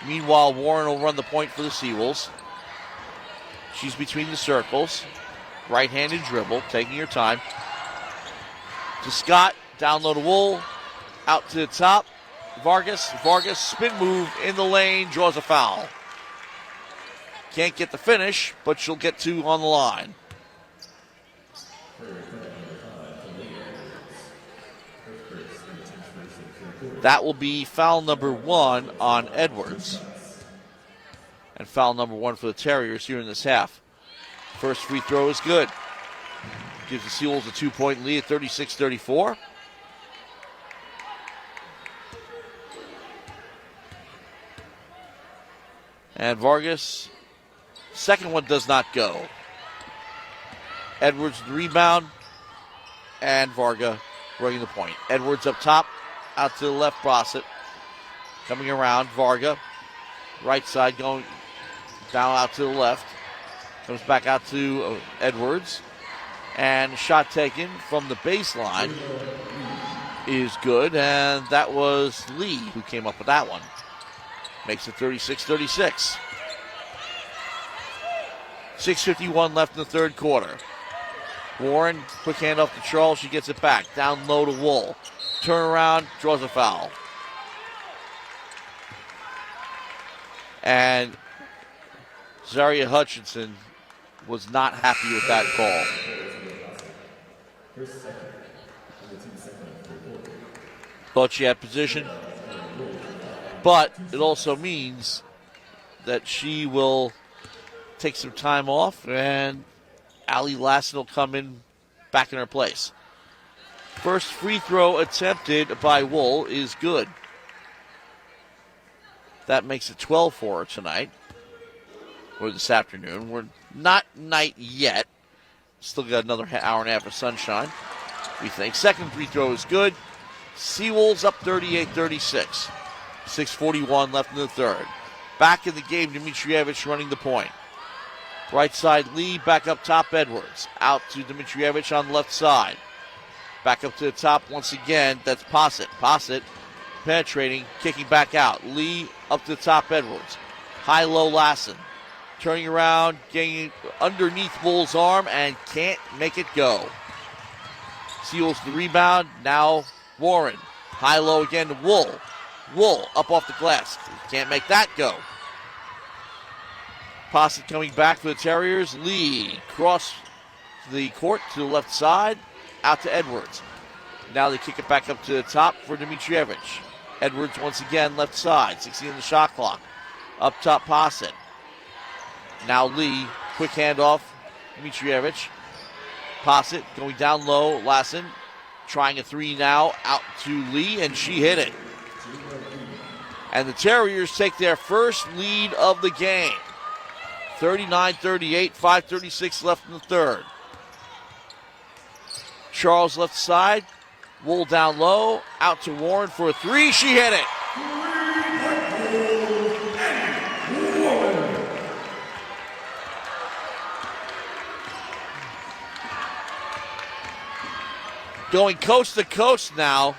Meanwhile, Warren will run the point for the Seawolves. She's between the circles. Right-handed dribble, taking her time. To Scott, down low to Wool. Out to the top. Vargas, spin move in the lane, draws a foul. Can't get the finish, but she'll get 2 on the line. That will be foul number 1 on Edwards. And foul number 1 for the Terriers here in this half. First free throw is good. Gives the Seawolves a 2-point lead at 36-34. And Vargas, second one does not go. Edwards the rebound, and Varga running the point. Edwards up top, out to the left, Brossett. Coming around, Varga, right side going down out to the left. Comes back out to Edwards. And shot taken from the baseline is good, and that was Lee who came up with that one. Makes it 36-36. 6:51 left in the third quarter. Warren, quick hand off to Charles. She gets it back. Down low to Wool. Turn around, draws a foul. And Zaria Hutchinson was not happy with that call. Thought she had position. But it also means that she will take some time off, and Allie Lassen will come in back in her place. First free throw attempted by Wool is good. That makes it 12 for her tonight, or this afternoon. We're not night yet. Still got another hour and a half of sunshine, we think. Second free throw is good. Seawolves up 38-36. 6:41 left in the third. Back in the game, Dimitrievich running the point. Right side Lee, back up top Edwards. Out to Dimitrievich on the left side. Back up to the top once again, that's Posset. Posset penetrating, kicking back out. Lee up to the top Edwards. High-low Lassen. Turning around, getting underneath Wool's arm, and can't make it go. Seals the rebound, now Warren. High-low again to Wool. Wool up off the glass. Can't make that go. Posset coming back for the Terriers. Lee cross the court to the left side. Out to Edwards. Now they kick it back up to the top for Dimitrievich. Edwards once again left side. 16 on the shot clock. Up top Posset. Now Lee. Quick handoff. Dimitrievich. Posset going down low. Lassen trying a three now. Out to Lee, and she hit it. And the Terriers take their first lead of the game. 39-38, 5:36 left in the third. Charles left side. Wool down low. Out to Warren for a three. She hit it. Going coast to coast now.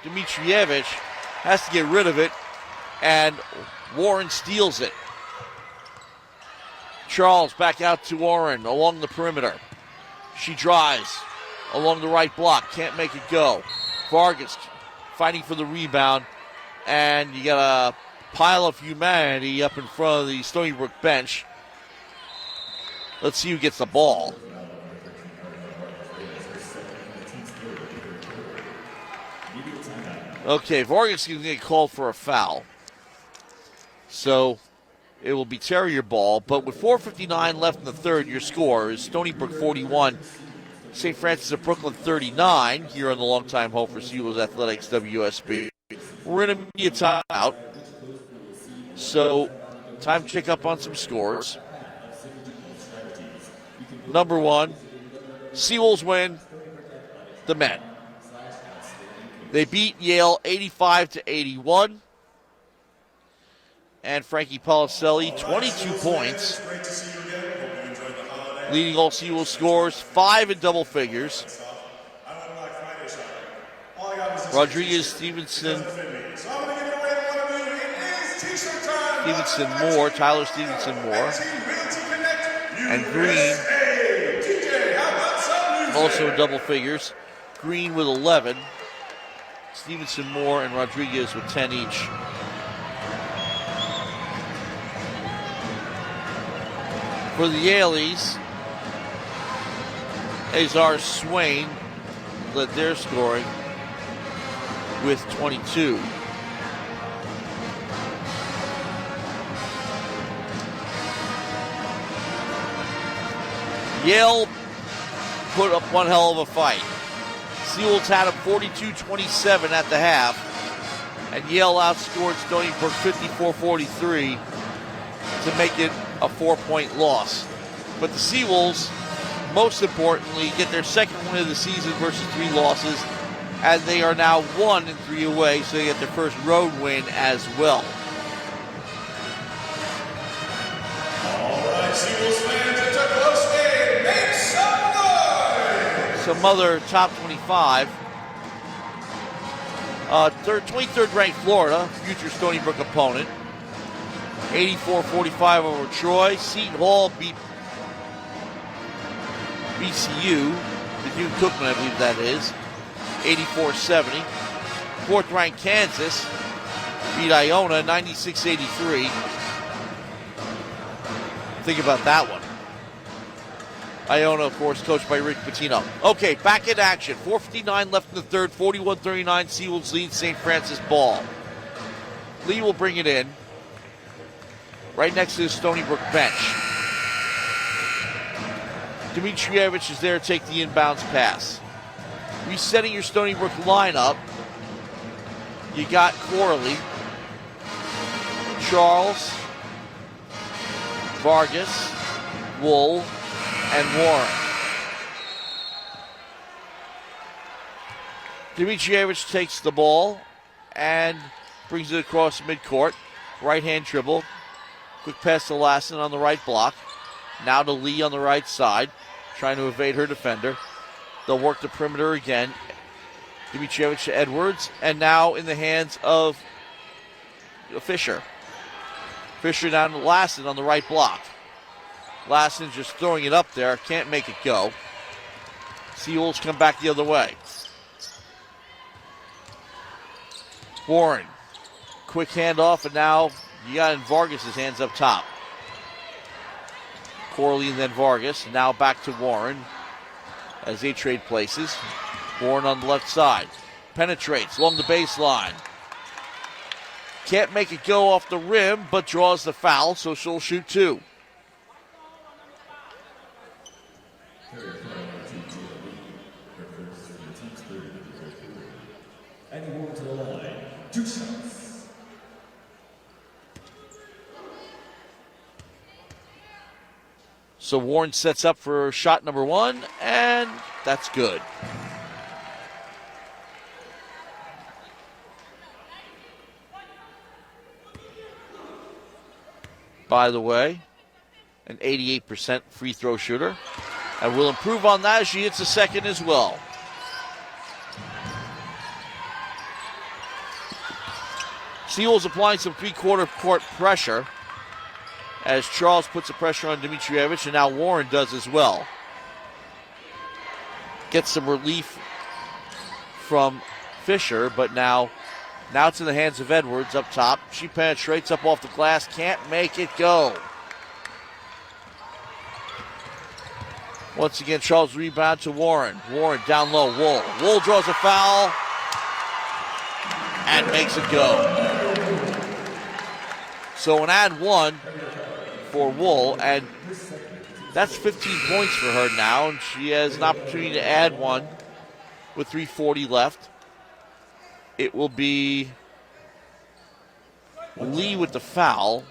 Dimitrievich has to get rid of it, and Warren steals it. Charles back out to Warren along the perimeter. She drives along the right block. Can't make it go. Vargas fighting for the rebound, and you got a pile of humanity up in front of the Stony Brook bench. Let's see who gets the ball. Okay, Vargas is going to get called for a foul. So it will be Terrier ball. But with 4:59 left in the third, your score is Stony Brook 41, St. Francis of Brooklyn 39, here on the longtime home for Seawolves Athletics, WUSB. We're in a media timeout. So time to check up on some scores. Number one, Seawolves win the men. They beat Yale 85-81. And Frankie Policelli, 22 points. Leading all Seawolves scores, 5 in double figures. Rodriguez, Stevenson Moore, Tyler Stevenson Moore. And Green also in double figures. Green with 11. Stevenson, Moore, and Rodriguez with 10 each. For the Yaleys, Azar Swain led their scoring with 22. Yale put up one hell of a fight. Seawolves had them 42-27 at the half, and Yale outscored Stony Brook 54-43 to make it a 4-point loss. But the Seawolves, most importantly, get their second win of the season versus 3 losses, and they are now 1-3 away, so they get their first road win as well. All right, Seawolves fans, it's a close game. Make some noise! Some other top 25. 23rd ranked Florida, future Stony Brook opponent. 84-45 over Troy. Seton Hall beat VCU, Bethune Cookman, I believe that is, 84-70. 4th ranked Kansas beat Iona 96-83. Think about that one. Iona, of course, coached by Rick Pitino. Okay, back in action. 4:59 left in the third. 41-39. Seawolves lead St. Francis ball. Lee will bring it in right next to the Stony Brook bench. Dimitrievich is there to take the inbounds pass. Resetting your Stony Brook lineup, you got Corley, Charles, Vargas, Wool, and Warren. Dimitrievich takes the ball and brings it across midcourt. Right-hand dribble. Quick pass to Lassen on the right block. Now to Lee on the right side, trying to evade her defender. They'll work the perimeter again. Dimitrievich to Edwards, and now in the hands of Fisher. Fisher down to Lassen on the right block. Lassen just throwing it up there, can't make it go. Seawolves come back the other way. Warren, quick handoff, and now you got in Vargas' hands up top. Corley and then Vargas. Now back to Warren as they trade places. Warren on the left side. Penetrates along the baseline. Can't make it go off the rim, but draws the foul, so she'll shoot 2. And you move to the line. 2 shots. So Warren sets up for shot number 1, and that's good. By the way, an 88% free throw shooter. And will improve on that as she hits a second as well. Seawolves applying some three-quarter court pressure as Charles puts the pressure on Dimitrievich, and now Warren does as well. Gets some relief from Fisher, but now it's in the hands of Edwards up top. She penetrates up off the glass, can't make it go. Once again, Charles rebound to Warren. Warren down low, Wool. Wool draws a foul and makes it go. So an and 1 for Wool, and that's 15 points for her now, and she has an opportunity to add 1 with 3:40 left. It will be Lee with the foul.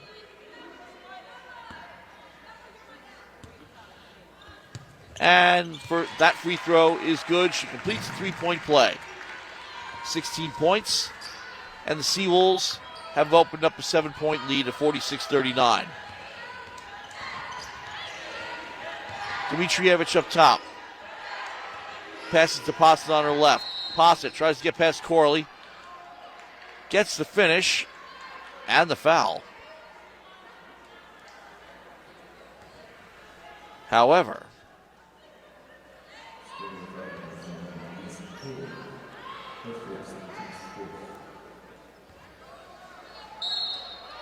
And for that free throw is good. She completes the 3-point play. 16 points, and the Seawolves have opened up a 7-point lead at 46-39. Dimitrievich up top. Passes to Posset on her left. Posset tries to get past Corley. Gets the finish and the foul. However,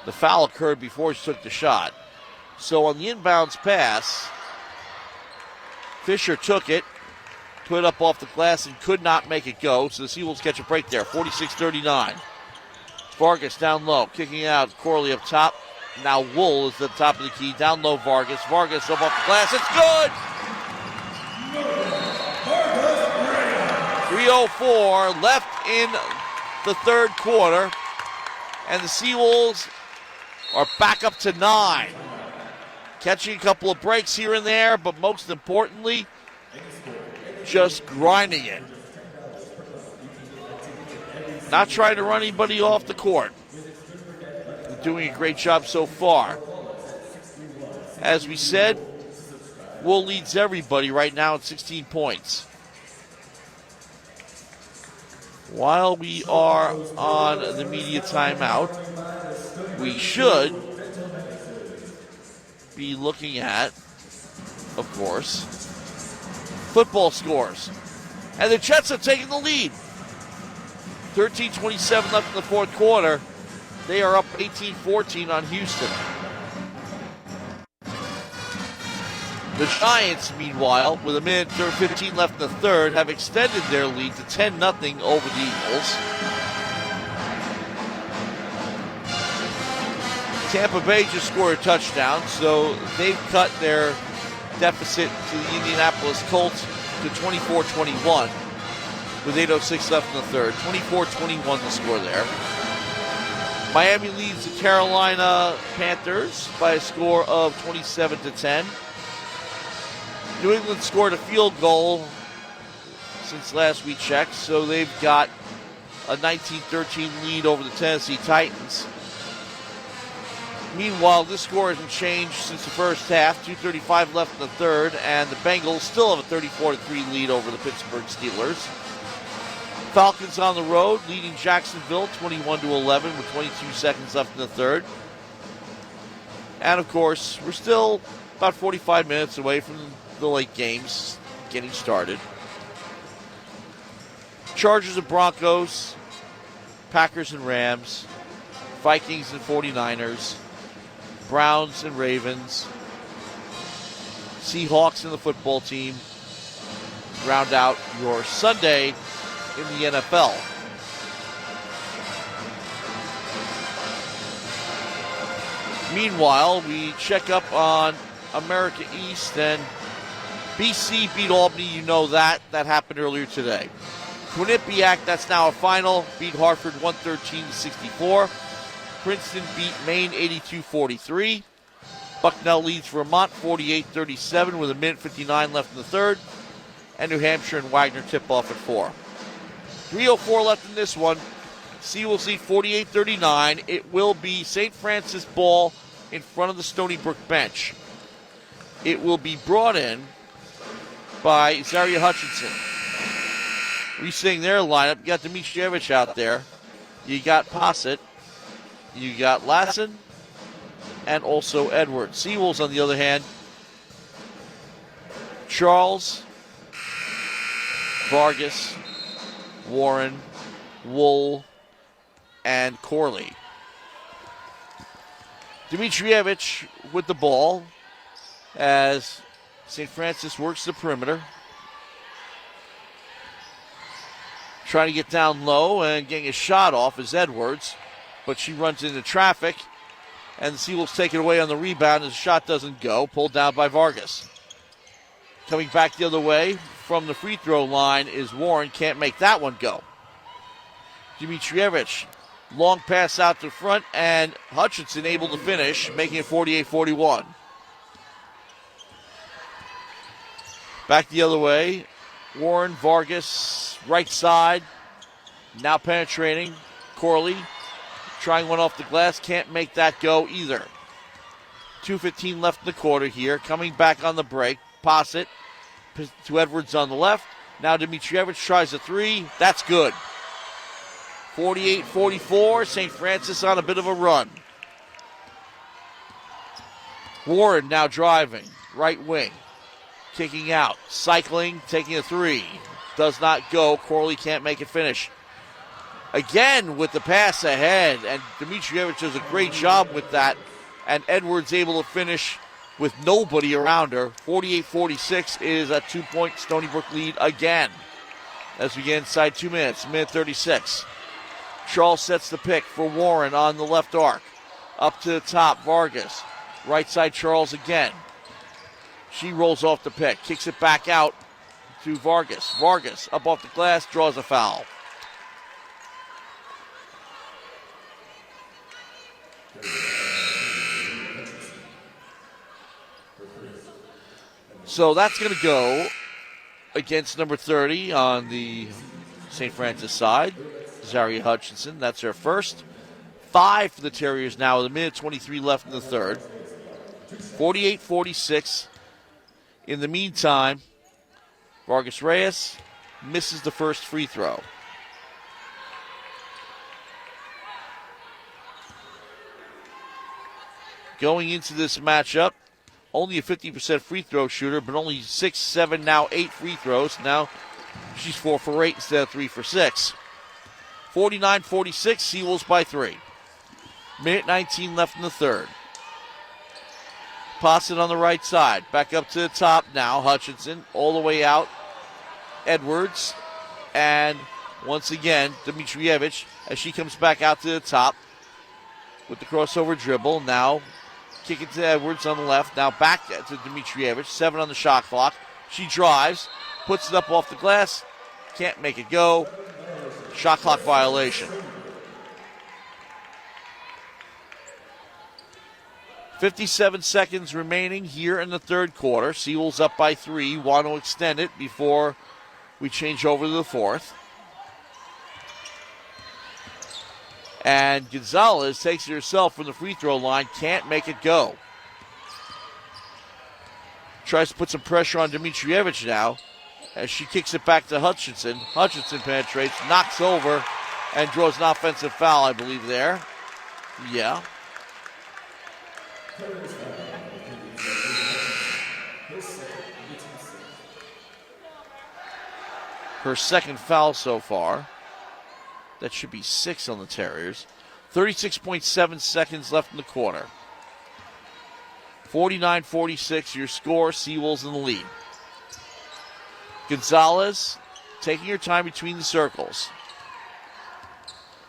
the foul occurred before she took the shot. So on the inbounds pass, Fisher took it, put it up off the glass, and could not make it go. So the Seawolves catch a break there, 46-39. Vargas down low, kicking out. Corley up top. Now Wool is at the top of the key. Down low, Vargas. Vargas up off the glass. It's good! 3:04 left in the third quarter. And the Seawolves are back up to 9. Catching a couple of breaks here and there, but most importantly, just grinding it. Not trying to run anybody off the court. Doing a great job so far. As we said, Wool leads everybody right now at 16 points. While we are on the media timeout, we should be looking at, of course, football scores. And the Jets have taken the lead. 13:27 left in the fourth quarter. They are up 18-14 on Houston. The Giants, meanwhile, with a minute 15 left in the third, have extended their lead to 10-0 over the Eagles. Tampa Bay just scored a touchdown, so they've cut their deficit to the Indianapolis Colts to 24-21 with 8:06 left in the third. 24-21 the score there. Miami leads the Carolina Panthers by a score of 27-10. New England scored a field goal since last we checked, so they've got a 19-13 lead over the Tennessee Titans. Meanwhile, this score hasn't changed since the first half. 2:35 left in the third, and the Bengals still have a 34-3 lead over the Pittsburgh Steelers. Falcons on the road, leading Jacksonville 21-11 with 22 seconds left in the third. And of course, we're still about 45 minutes away from the late games getting started. Chargers and Broncos, Packers and Rams, Vikings and 49ers, Browns and Ravens, Seahawks and the football team round out your Sunday in the NFL. Meanwhile, we check up on America East, and BC beat Albany, you know that. That happened earlier today. Quinnipiac, that's now a final, beat Hartford 113-64. Princeton beat Maine 82-43. Bucknell leads Vermont 48-37 with a minute 59 left in the third. And New Hampshire and Wagner tip off at 4. 3:04 left in this one. Seawolves lead 48-39. It will be St. Francis ball in front of the Stony Brook bench. It will be brought in by Zaria Hutchinson. Resetting their lineup, you got Dimitrievich out there. You got Posset. You got Lassen. And also Edwards. Seawolves, on the other hand, Charles, Vargas, Warren, Wool, and Corley. Dimitrievich with the ball as St. Francis works the perimeter. Trying to get down low and getting a shot off is Edwards, but she runs into traffic, and the Seawolves take it away on the rebound as the shot doesn't go, pulled down by Vargas. Coming back the other way from the free throw line is Warren, can't make that one go. Dimitrievich, long pass out to front, and Hutchinson able to finish, making it 48-41. Back the other way, Warren, Vargas, right side, now penetrating. Corley, trying one off the glass, can't make that go either. 2:15 left in the quarter here, coming back on the break. Posset to Edwards on the left. Now Dimitrievich tries a three, that's good. 48-44, St. Francis on a bit of a run. Warren now driving, right wing. kicking out, cycling, taking a three. Does not go. Corley can't make it finish. Again with the pass ahead, and Dimitrievich does a great job with that, and Edwards able to finish with nobody around her. 48-46 is a 2-point Stony Brook lead again. As we get inside 2 minutes, minute 36. Charles sets the pick for Warren on the left arc. Up to the top, Vargas. Right side, Charles again. She rolls off the pick, kicks it back out to Vargas. Vargas up off the glass, draws a foul. So that's going to go against number 30 on the St. Francis side, Zaria Hutchinson. That's her first. 5 for the Terriers now with a minute 23 left in the third. 48-46. In the meantime, Vargas Reyes misses the first free throw. Going into this matchup, only a 50% free throw shooter, but only 6, 7, now 8 free throws. Now she's 4 for 8 instead of 3 for 6. 49-46, Seawolves by 3. Minute 19 left in the third. Pass it on the right side. Back up to the top now. Hutchinson all the way out. Edwards. And once again, Dimitrievich as she comes back out to the top with the crossover dribble. Now kick it to Edwards on the left. Now back to Dimitrievich. 7 on the shot clock. She drives. Puts it up off the glass. Can't make it go. Shot clock violation. 57 seconds remaining here in the third quarter. Seawolves up by 3. Want to extend it before we change over to the fourth. And Gonzalez takes it herself from the free throw line. Can't make it go. Tries to put some pressure on Dimitrievich now as she kicks it back to Hutchinson. Hutchinson penetrates, knocks over, and draws an offensive foul, I believe, there. Yeah. Her second foul so far. That should be 6 on the Terriers. 36.7 seconds left in the quarter. 49-46, your score. Seawolves in the lead. Gonzalez taking her time between the circles.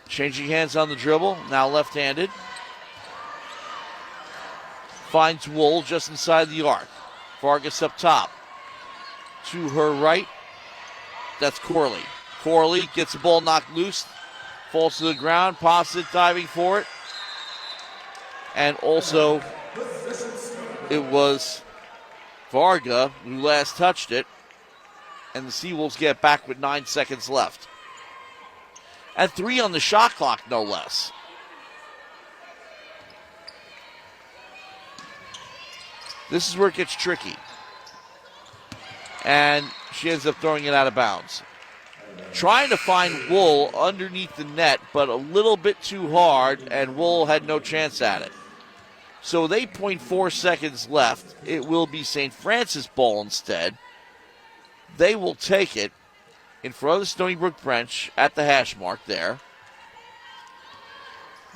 Changing hands on the dribble, now left-handed. Finds Wool just inside the arc. Vargas up top. To her right, that's Corley. Corley gets the ball knocked loose. Falls to the ground. Posset diving for it. And also, it was Varga who last touched it. And the Seawolves get back with 9 seconds left. And 3 on the shot clock, no less. This is where it gets tricky. And she ends up throwing it out of bounds. Trying to find Wool underneath the net, but a little bit too hard, and Wool had no chance at it. So with 8.4 seconds left, it will be St. Francis ball instead. They will take it in front of the Stony Brook bench at the hash mark there.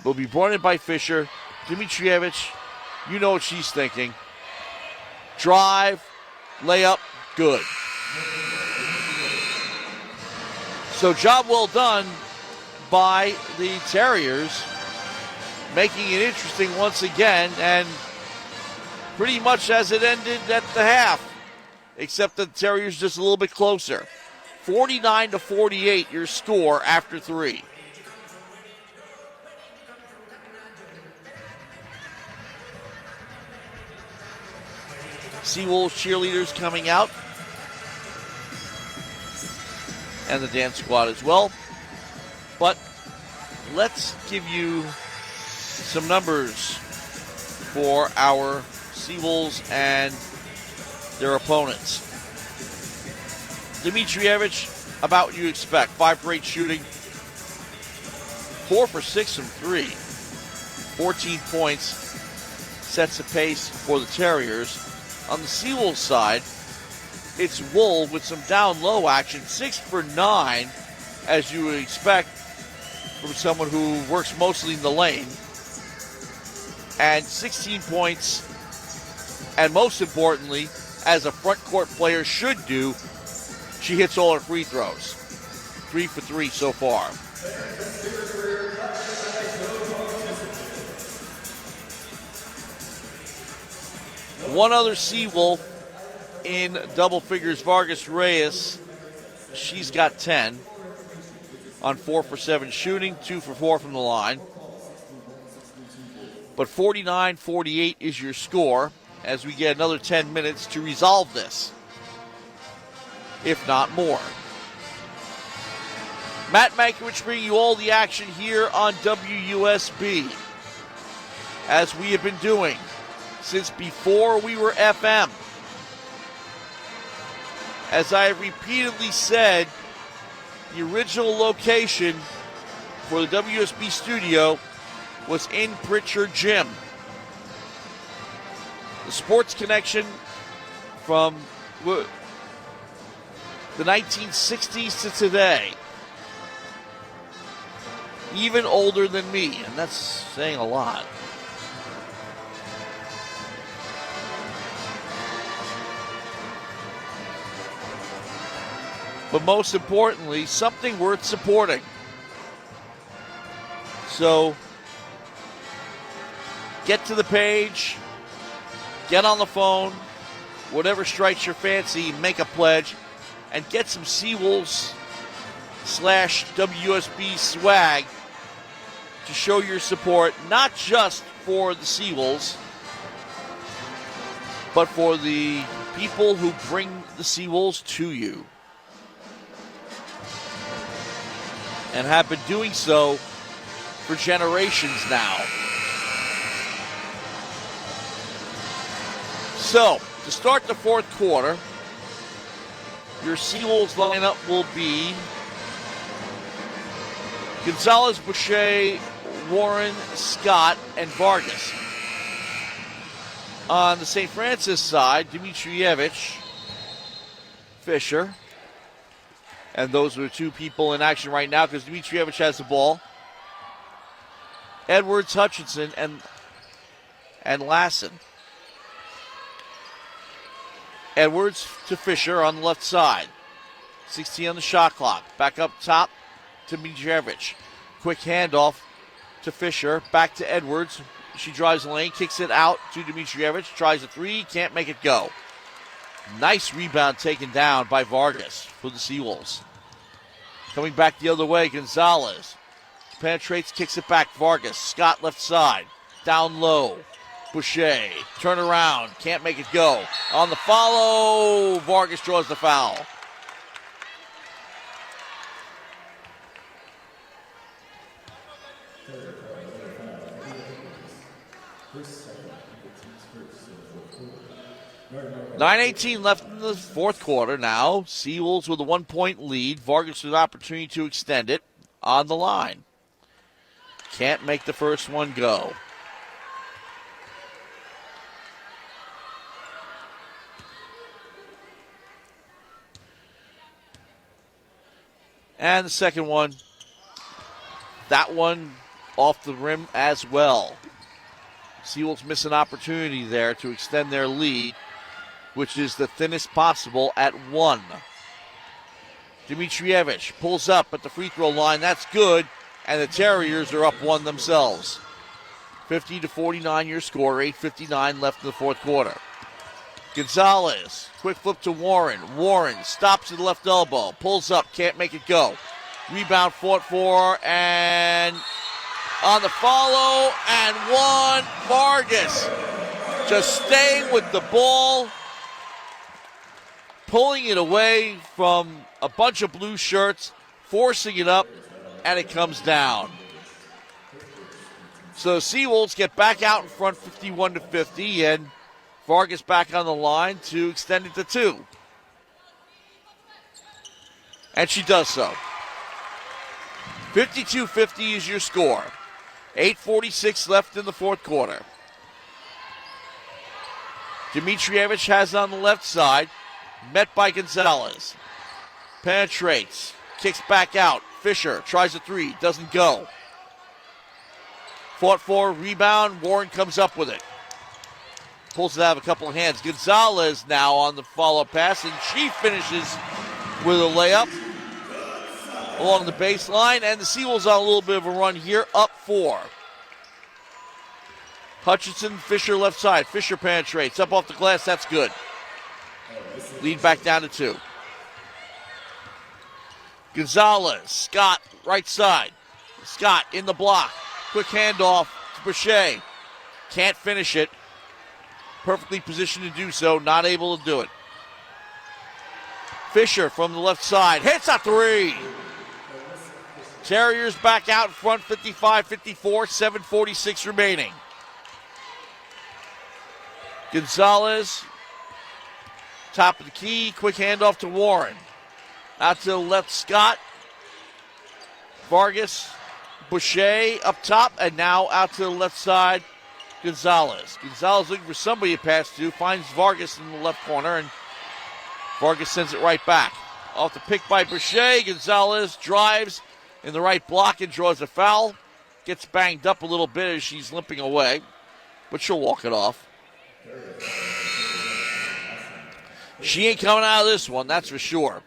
Will be brought in by Fisher. Dimitrievich, you know what she's thinking. Drive, layup, good. So job well done by the Terriers, making it interesting once again, and pretty much as it ended at the half, except the Terriers just a little bit closer. 49-48, your score after 3. Seawolves cheerleaders coming out. And the dance squad as well. But let's give you some numbers for our Seawolves and their opponents. Dimitrievich, about what you expect. 5 for 8 shooting. 4 for 6 from 3. 14 points. Sets the pace for the Terriers. On the Seawolves side, it's Wool with some down low action. 6 for 9, as you would expect from someone who works mostly in the lane. And 16 points. And most importantly, as a front court player should do, she hits all her free throws. 3 for 3 so far. One other Seawolf in double figures, Vargas Reyes. She's got 10 on 4 for 7 shooting, 2 for 4 from the line. But 49-48 is your score as we get another 10 minutes to resolve this, if not more. Matt Mankiewich bringing you all the action here on WUSB, as we have been doing since before we were FM. As I have repeatedly said, the original location for the WUSB studio was in Pritchard Gym. The sports connection from the 1960s to today, even older than me, and that's saying a lot. But most importantly, something worth supporting. So, get to the page, get on the phone, whatever strikes your fancy, make a pledge, and get some Seawolves /WUSB swag to show your support, not just for the Seawolves, but for the people who bring the Seawolves to you, and have been doing so for generations now. So, to start the fourth quarter, your Seawolves lineup will be Gonzalez, Boucher, Warren, Scott, and Vargas. On the St. Francis side, Dimitrievich, Fisher. And those are the two people in action right now because Dimitrievich has the ball. Edwards, Hutchinson, and Lassen. Edwards to Fisher on the left side. 16 on the shot clock. Back up top to Dimitrievich. Quick handoff to Fisher. Back to Edwards. She drives the lane, kicks it out to Dimitrievich. Tries a three, can't make it go. Nice rebound taken down by Vargas for the Seawolves. Coming back the other way, Gonzalez. Penetrates, kicks it back. Vargas. Scott left side. Down low. Boucher. Turn around. Can't make it go. On the follow, Vargas draws the foul. .9:18 left in the fourth quarter now. Seawolves with a 1-point lead. Vargas with an opportunity to extend it on the line. Can't make the first one go. And the second one, that one off the rim as well. Seawolves miss an opportunity there to extend their lead, which is the thinnest possible at 1. Dimitrievich pulls up at the free throw line. That's good, and the Terriers are up 1 themselves. 50-49 your score, 8:59 left in the fourth quarter. Gonzalez, quick flip to Warren. Warren stops at the left elbow, pulls up, can't make it go. Rebound fought for, and on the follow, and one. Vargas just staying with the ball, pulling it away from a bunch of blue shirts, forcing it up, and it comes down. So Seawolves get back out in front 51-50, and Vargas back on the line to extend it to 2. And she does so. 52-50 is your score. 8:46 left in the fourth quarter. Dimitrievich has on the left side. Met by Gonzalez. Penetrates. Kicks back out. Fisher tries a three. Doesn't go. Fought for. Rebound. Warren comes up with it. Pulls it out of a couple of hands. Gonzalez now on the follow-up pass, and she finishes with a layup along the baseline. And the Seawolves on a little bit of a run here. Up 4. Hutchinson, Fisher left side. Fisher penetrates. Up off the glass. That's good. Lead back down to 2. Gonzalez, Scott, right side. Scott in the block. Quick handoff to Boucher. Can't finish it. Perfectly positioned to do so. Not able to do it. Fisher from the left side. Hits a three. Terriers back out in front, 55-54, 7:46 remaining. Gonzalez, top of the key, quick handoff to Warren. Out to the left, Scott. Vargas, Boucher up top, and now out to the left side, Gonzalez. Gonzalez looking for somebody to pass to, finds Vargas in the left corner, and Vargas sends it right back. Off the pick by Boucher, Gonzalez drives in the right block and draws a foul. Gets banged up a little bit as she's limping away, but she'll walk it off. She ain't coming out of this one, that's for sure.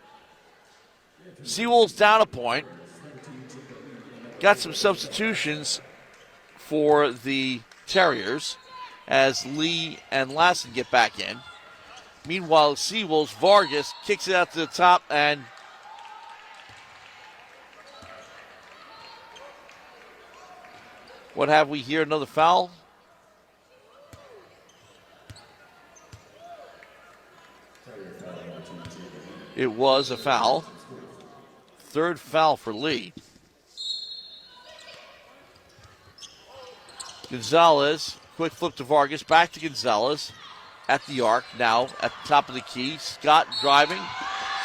Seawolves down a point. Got some substitutions for the Terriers as Lee and Lassen get back in. Meanwhile, Seawolves, Vargas kicks it out to the top, and what have we here? Another foul? It was a foul. Third foul for Lee. Gonzalez, quick flip to Vargas, back to Gonzalez at the arc, now at the top of the key. Scott driving,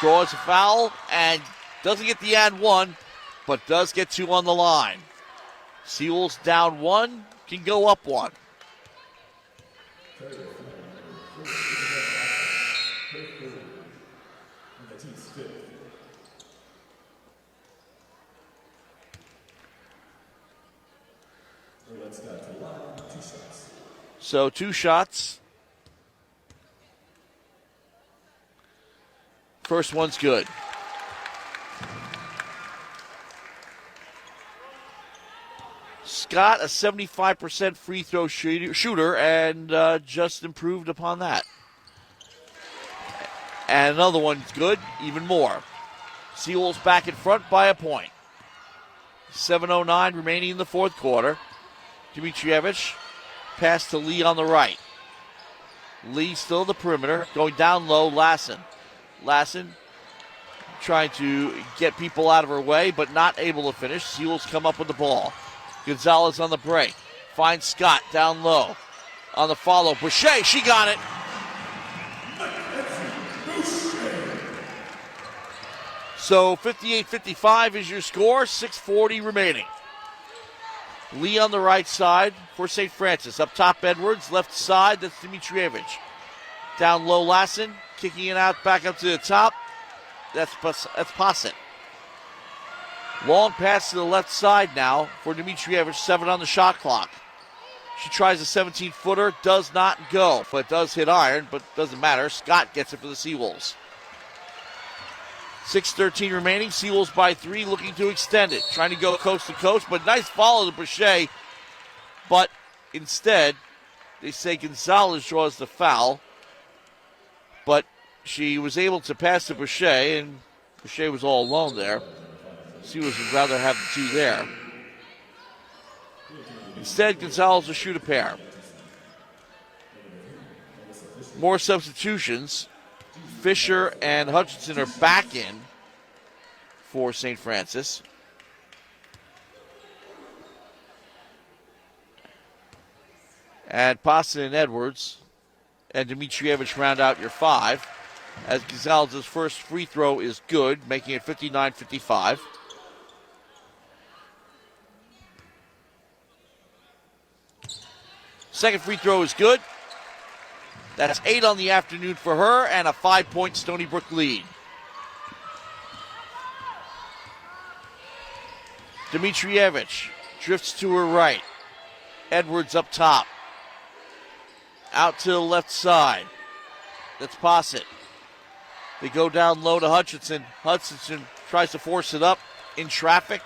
draws a foul, and doesn't get the and 1, but does get 2 on the line. Seawolves down 1, can go up 1. So 2 shots. First one's good. Scott, a 75% free throw shooter, and just improved upon that. And another one's good, even more. Seawolves back in front by a point. 7:09 remaining in the fourth quarter. Dimitrievich, pass to Lee on the right. Lee still the perimeter, going down low, Lassen. Lassen trying to get people out of her way, but not able to finish. Seawolves come up with the ball. Gonzalez on the break. Finds Scott down low. On the follow, Boucher, she got it. So 58-55 is your score, 6:40 remaining. Lee on the right side for St. Francis. Up top, Edwards. Left side, that's Dimitrievich. Down low, Lassen. Kicking it out back up to the top. That's Posset. Long pass to the left side now for Dimitrievich. 7 on the shot clock. She tries a 17-footer. Does not go, but does hit iron, but doesn't matter. Scott gets it for the Seawolves. 6:13 remaining. Seawolves by 3, looking to extend it. Trying to go coast to coast, but nice follow to Boucher. But instead, they say Gonzalez draws the foul. But she was able to pass to Boucher, and Boucher was all alone there. Seawolves would rather have the 2 there. Instead, Gonzalez will shoot a pair. More substitutions. Fisher and Hutchinson are back in for St. Francis. And Poston and Edwards and Dimitrievich round out your 5. As Gonzalez's first free throw is good, making it 59-55. Second free throw is good. That's 8 on the afternoon for her, and a 5-point Stony Brook lead. Dmitrievich drifts to her right. Edwards up top. Out to the left side. That's Posset. They go down low to Hutchinson. Hutchinson tries to force it up in traffic.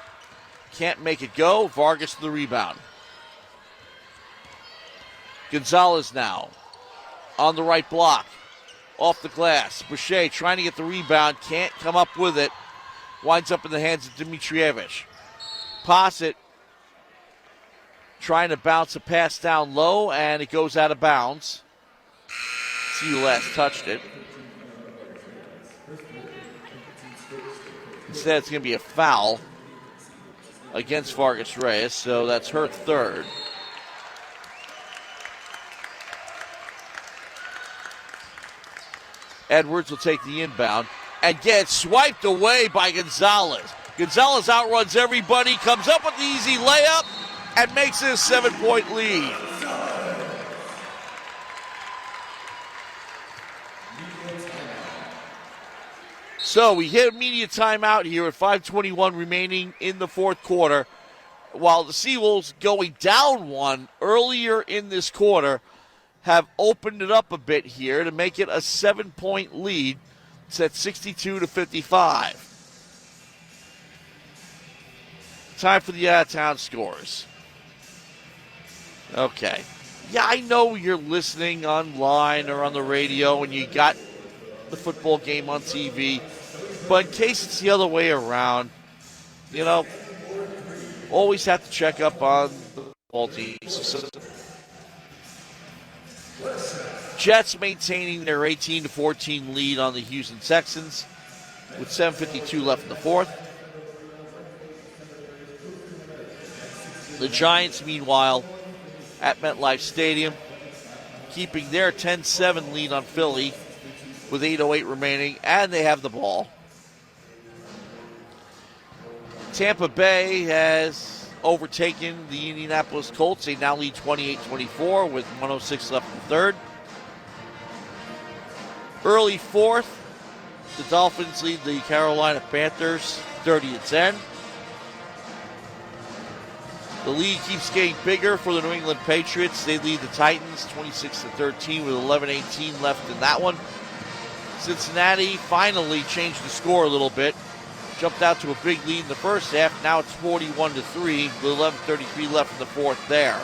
Can't make it go. Vargas to the rebound. Gonzalez now on the right block. Off the glass. Boucher trying to get the rebound. Can't come up with it. Winds up in the hands of Dmitrievich. Posset trying to bounce a pass down low, and it goes out of bounds. See who last touched it. Instead, it's going to be a foul against Vargas Reyes, so that's her third. Edwards will take the inbound and gets swiped away by Gonzalez. Gonzalez outruns everybody, comes up with the easy layup, and makes it a 7-point lead. So we hit a media timeout here with 5:21 remaining in the fourth quarter. While the Seawolves, going down one earlier in this quarter, have opened it up a bit here to make it a 7-point lead. It's at 62-55. Time for the out-of-town scores. Okay. Yeah, I know you're listening online or on the radio and you got the football game on TV, but in case it's the other way around, always have to check up on the football teams. Jets maintaining their 18-14 lead on the Houston Texans with 7:52 left in the fourth. The Giants, meanwhile, at MetLife Stadium, keeping their 10-7 lead on Philly with 8:08 remaining, and they have the ball. Tampa Bay has overtaken the Indianapolis Colts. They now lead 28-24 with 1:06 left in the third. Early fourth, the Dolphins lead the Carolina Panthers 30-10. The lead keeps getting bigger for the New England Patriots. They lead the Titans 26-13 with 11:18 left in that one. Cincinnati finally changed the score a little bit. Jumped out to a big lead in the first half. Now it's 41-3 with 11:33 left in the fourth there.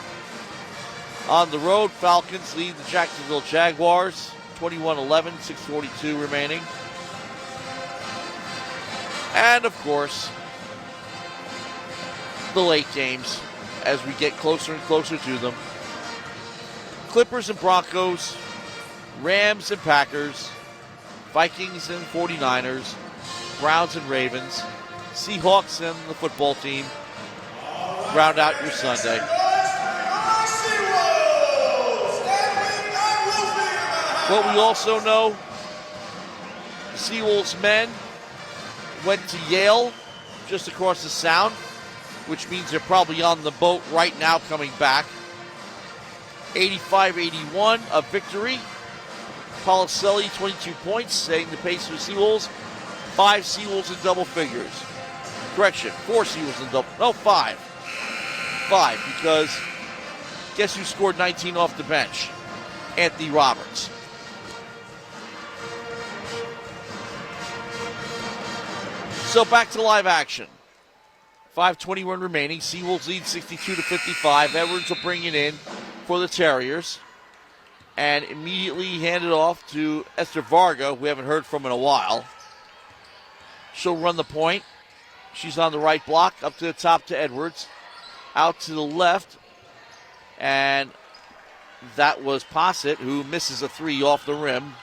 On the road, Falcons lead the Jacksonville Jaguars 21-11, 6:42 remaining. And, of course, the late games as we get closer and closer to them. Clippers and Broncos, Rams and Packers, Vikings and 49ers, Browns and Ravens, Seahawks and the football team round out your Sunday. What we also know, the Seawolves men went to Yale just across the Sound, which means they're probably on the boat right now coming back. 85-81, a victory. Policelli, 22 points, setting the pace for Seawolves. 5 Seawolves in double figures. Correction, 4 Seawolves in double, no, 5. 5, because guess who scored 19 off the bench? Anthony Roberts. So back to live action. 5:21 remaining. Seawolves lead 62-55. Edwards will bring it in for the Terriers. And immediately hand it off to Esther Varga, who we haven't heard from in a while. She'll run the point. She's on the right block, up to the top to Edwards. Out to the left. And that was Posset, who misses a 3 off the rim.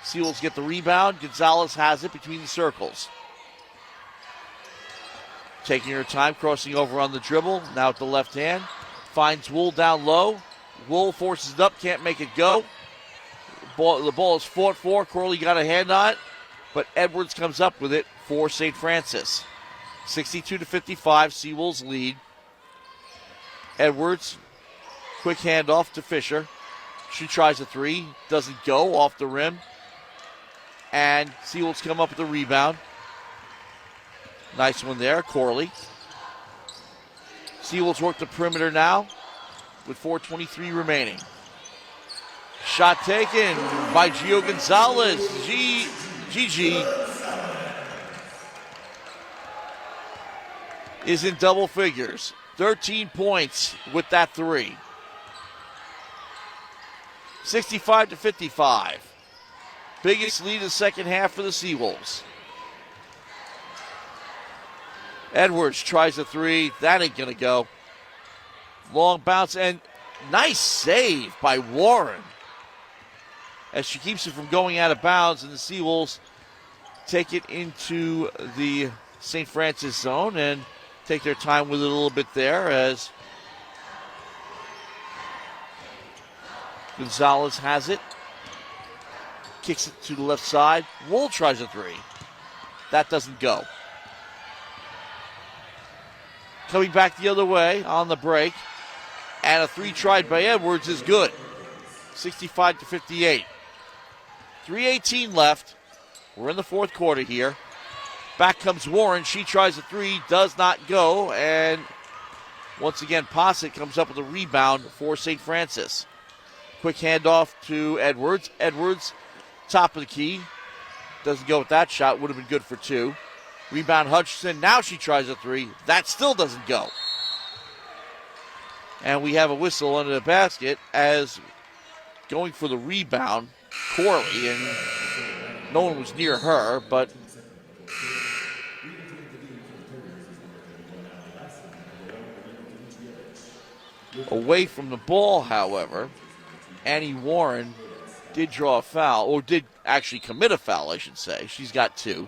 Seawolves get the rebound. Gonzalez has it between the circles. Taking her time, crossing over on the dribble. Now at the left hand. Finds Wool down low. Wool forces it up, can't make it go. The ball is fought for. Corley got a hand on it, but Edwards comes up with it for St. Francis. 62-55, Seawolves lead. Edwards, quick handoff to Fisher. She tries a three, doesn't go, off the rim. And Seawolves come up with a rebound. Nice one there, Corley. Seawolves work the perimeter now with 4:23 remaining. Shot taken by Gigi Gonzalez. Gigi is in double figures. 13 points with that three. 65-55. Biggest lead of the second half for the Seawolves. Edwards tries a three. That ain't going to go. Long bounce and nice save by Warren as she keeps it from going out of bounds, and the Seawolves take it into the St. Francis zone and take their time with it a little bit there as Gonzalez has it. Kicks it to the left side. Wool tries a three. That doesn't go. Coming back the other way on the break. And a three tried by Edwards is good. 65-58. 3:18 left. We're in the fourth quarter here. Back comes Warren. She tries a three. Does not go. And once again, Posset comes up with a rebound for St. Francis. Quick handoff to Edwards. Edwards, top of the key. Doesn't go with that shot. Would have been good for two. Rebound Hutchinson. Now she tries a three. That still doesn't go. And we have a whistle under the basket as going for the rebound, Corley, and no one was near her, but away from the ball, however, Annie Warren did draw a foul, or did actually commit a foul, I should say. She's got two.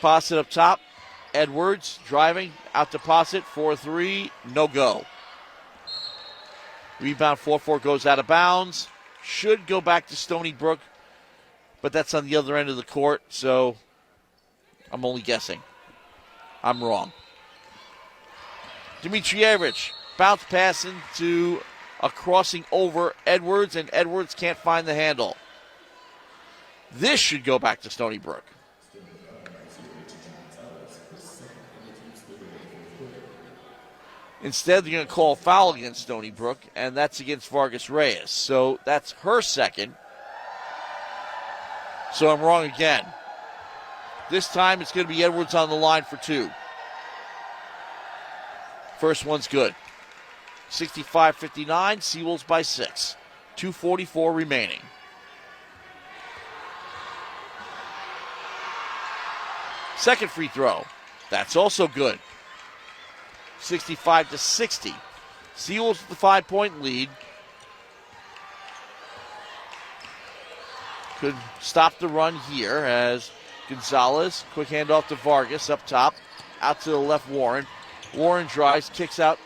Posset up top. Edwards driving out to Posset. 4-3. No go. Rebound 4-4 goes out of bounds. Should go back to Stony Brook, but that's on the other end of the court, so I'm only guessing. I'm wrong. Dimitrievich bounce pass into a crossing over Edwards, and Edwards can't find the handle. This should go back to Stony Brook. Instead, they're going to call a foul against Stony Brook, and that's against Vargas Reyes. So that's her second. So I'm wrong again. This time it's going to be Edwards on the line for two. First one's good. 65-59, Seawolves by 6. 2:44 remaining. Second free throw. That's also good. 65-60. Seawolves with the 5-point lead. Could stop the run here as Gonzalez, quick handoff to Vargas up top. Out to the left, Warren. Warren drives, kicks out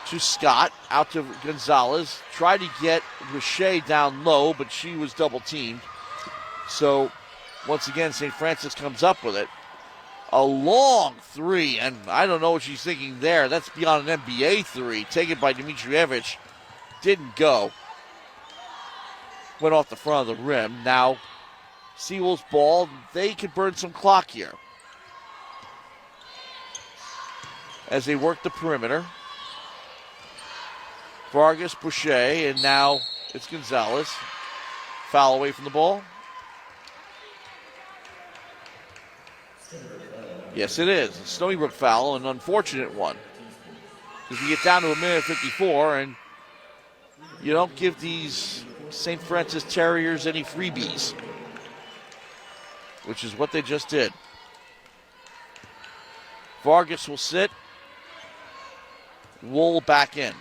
to Scott. Out to Gonzalez. Tried to get Richey down low, but she was double teamed. So, once again, St. Francis comes up with it. A long three, and I don't know what she's thinking there. That's beyond an NBA three. Taken by Dimitrievich. Didn't go. Went off the front of the rim. Now, Seawolves ball. They could burn some clock here as they work the perimeter. Vargas, Boucher, and now it's Gonzalez. Foul away from the ball. Yes, it is. A Stony Brook foul, an unfortunate one. Because we get down to a minute 54, and you don't give these St. Francis Terriers any freebies, which is what they just did. Vargas will sit. Wool back in.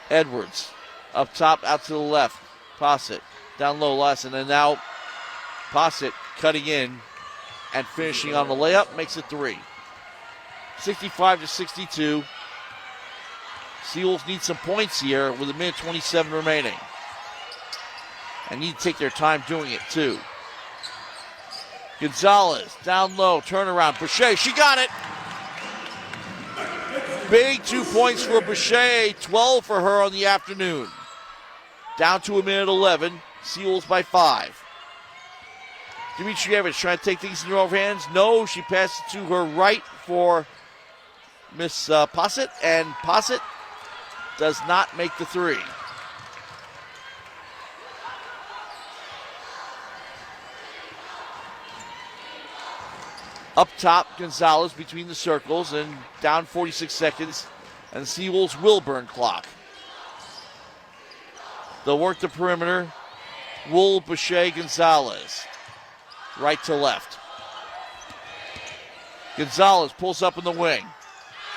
Edwards up top, out to the left. Posset down low, Lassen, and now Posset cutting in and finishing on the layup, makes it 3. 65-62. Seawolves need some points here with a minute 27 remaining. and need to take their time doing it too. Gonzalez, down low, turnaround. Boucher, she got it. Big 2 points for Boucher, 12 for her on the afternoon. Down to a minute 11, Seals by 5. Dimitrievich trying to take things in her own hands. No, she passes to her right for Miss Posset, and Posset does not make the three. Up top, Gonzalez between the circles, and down 46 seconds, and Seawolves will burn clock. They'll work the perimeter. Wool, Boucher, Gonzalez. Right to left. Gonzalez pulls up in the wing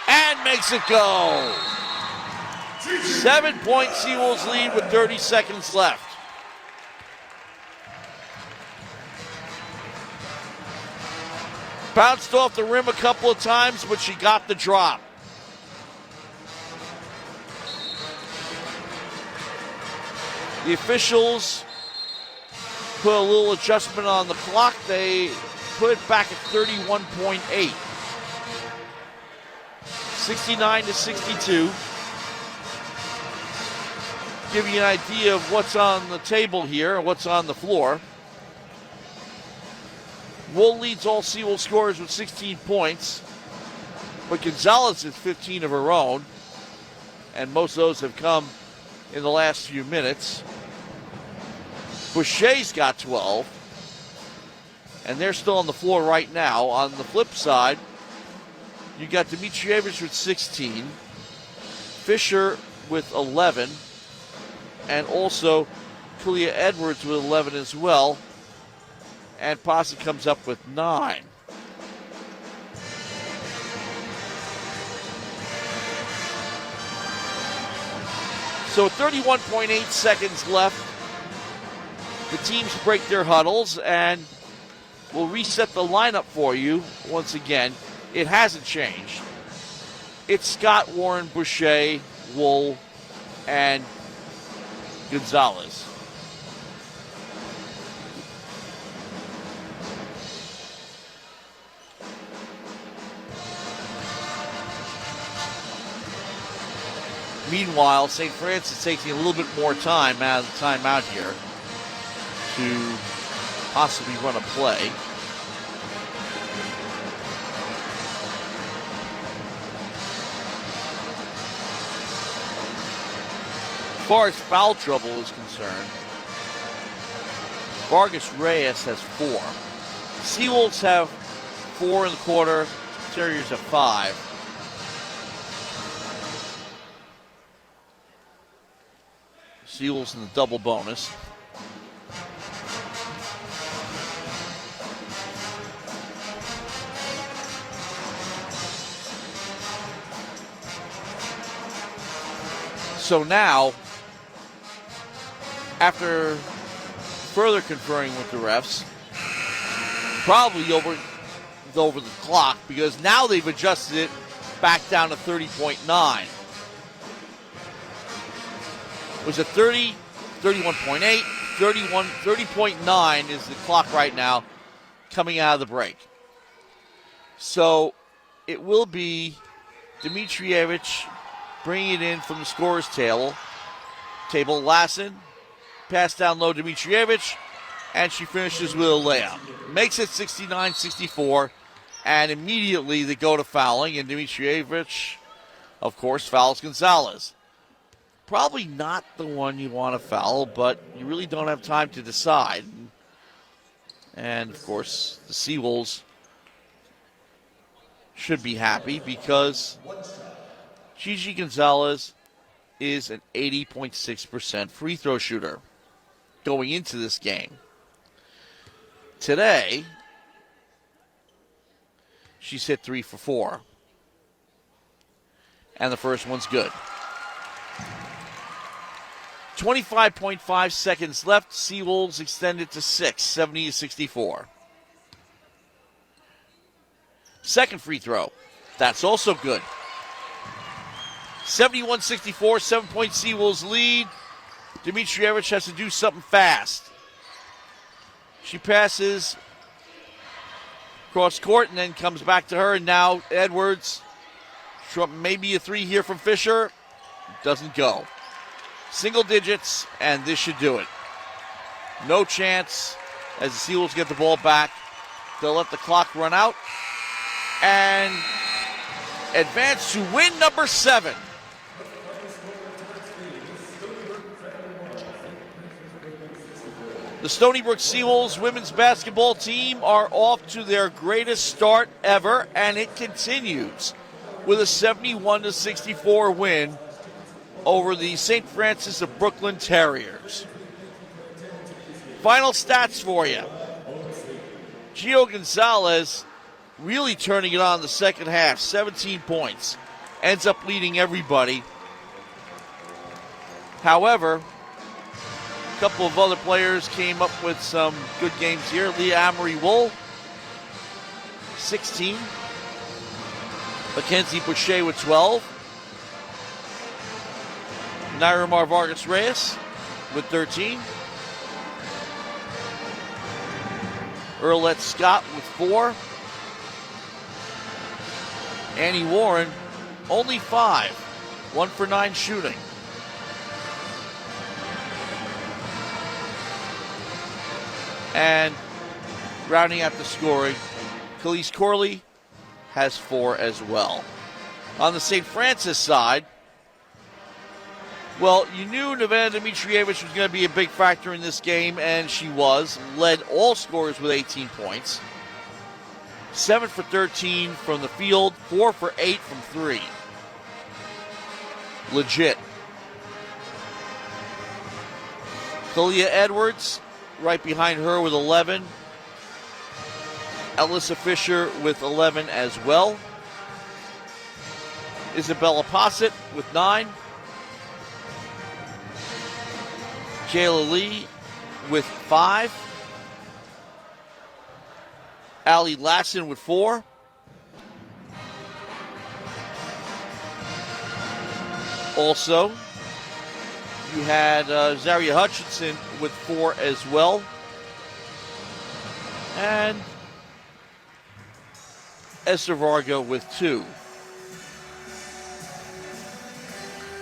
and makes it go. 7-point Seawolves lead with 30 seconds left. Bounced off the rim a couple of times, but she got the drop. The officials put a little adjustment on the clock. They put it back at 31.8. 69-62. Give you an idea of what's on the table here and what's on the floor. Wool leads all Seawolves scorers with 16 points, but Gonzalez has 15 of her own, and most of those have come in the last few minutes. Boucher's got 12, and they're still on the floor right now. On the flip side, you got Dimitrievich with 16, Fisher with 11, and also Kalia Edwards with 11 as well. And Posset comes up with 9. So 31.8 seconds left. The teams break their huddles, and we'll reset the lineup for you once again. It hasn't changed. It's Scott, Warren, Boucher, Wool, and Gonzalez. Meanwhile, St. Francis taking a little bit more time out of the timeout here to possibly run a play. As far as foul trouble is concerned, Vargas Reyes has 4. Seawolves have 4 in the quarter. Terriers have 5. Seals in the double bonus. So now, after further conferring with the refs, probably over the clock, because now they've adjusted it back down to 30.9. Was it 30, 31.8, 30.9 is the clock right now coming out of the break. So it will be Dimitrievich bringing it in from the scorer's table. Lassen, pass down low Dimitrievich, and she finishes with a layup. Makes it 69-64, and immediately they go to fouling, and Dimitrievich, of course, fouls Gonzalez. Probably not the one you want to foul, but you really don't have time to decide. And, of course, the Seawolves should be happy because Gigi Gonzalez is an 80.6% free throw shooter going into this game. Today, she's hit 3 for 4. And the first one's good. 25.5 seconds left. Seawolves extended to 6, 70-64. Second free throw. That's also good. 71-64, 7-point Seawolves lead. Dimitrievich has to do something fast. She passes cross court and then comes back to her, and now Edwards. Maybe a three here from Fisher. Doesn't go. Single digits, and this should do it. No chance as the Seawolves get the ball back. They'll let the clock run out and advance to win number 7. The Stony Brook Seawolves women's basketball team are off to their greatest start ever, and it continues with a 71-64 win over the St. Francis of Brooklyn Terriers. Final stats for you. Gigi Gonzalez really turning it on in the second half, 17 points. Ends up leading everybody. However, a couple of other players came up with some good games here. Leah Amory-Wool, 16. Mackenzie Boucher with 12. Nairomar Vargas-Reyes with 13. Earlette Scott with 4. Annie Warren, only 5. 1 for 9 shooting. And rounding out the scoring, Khalees Corley has 4 as well. On the St. Francis side, well, you knew Nevada Dimitrievich was going to be a big factor in this game, and she was. Led all scorers with 18 points. 7 for 13 from the field, 4 for 8 from 3. Legit. Kalia Edwards, right behind her with 11. Alyssa Fisher with 11 as well. Isabella Posset with 9. Jayla Lee with 5. Allie Lassen with 4. Also, you had Zaria Hutchinson with 4 as well. And Esther Vargo with 2.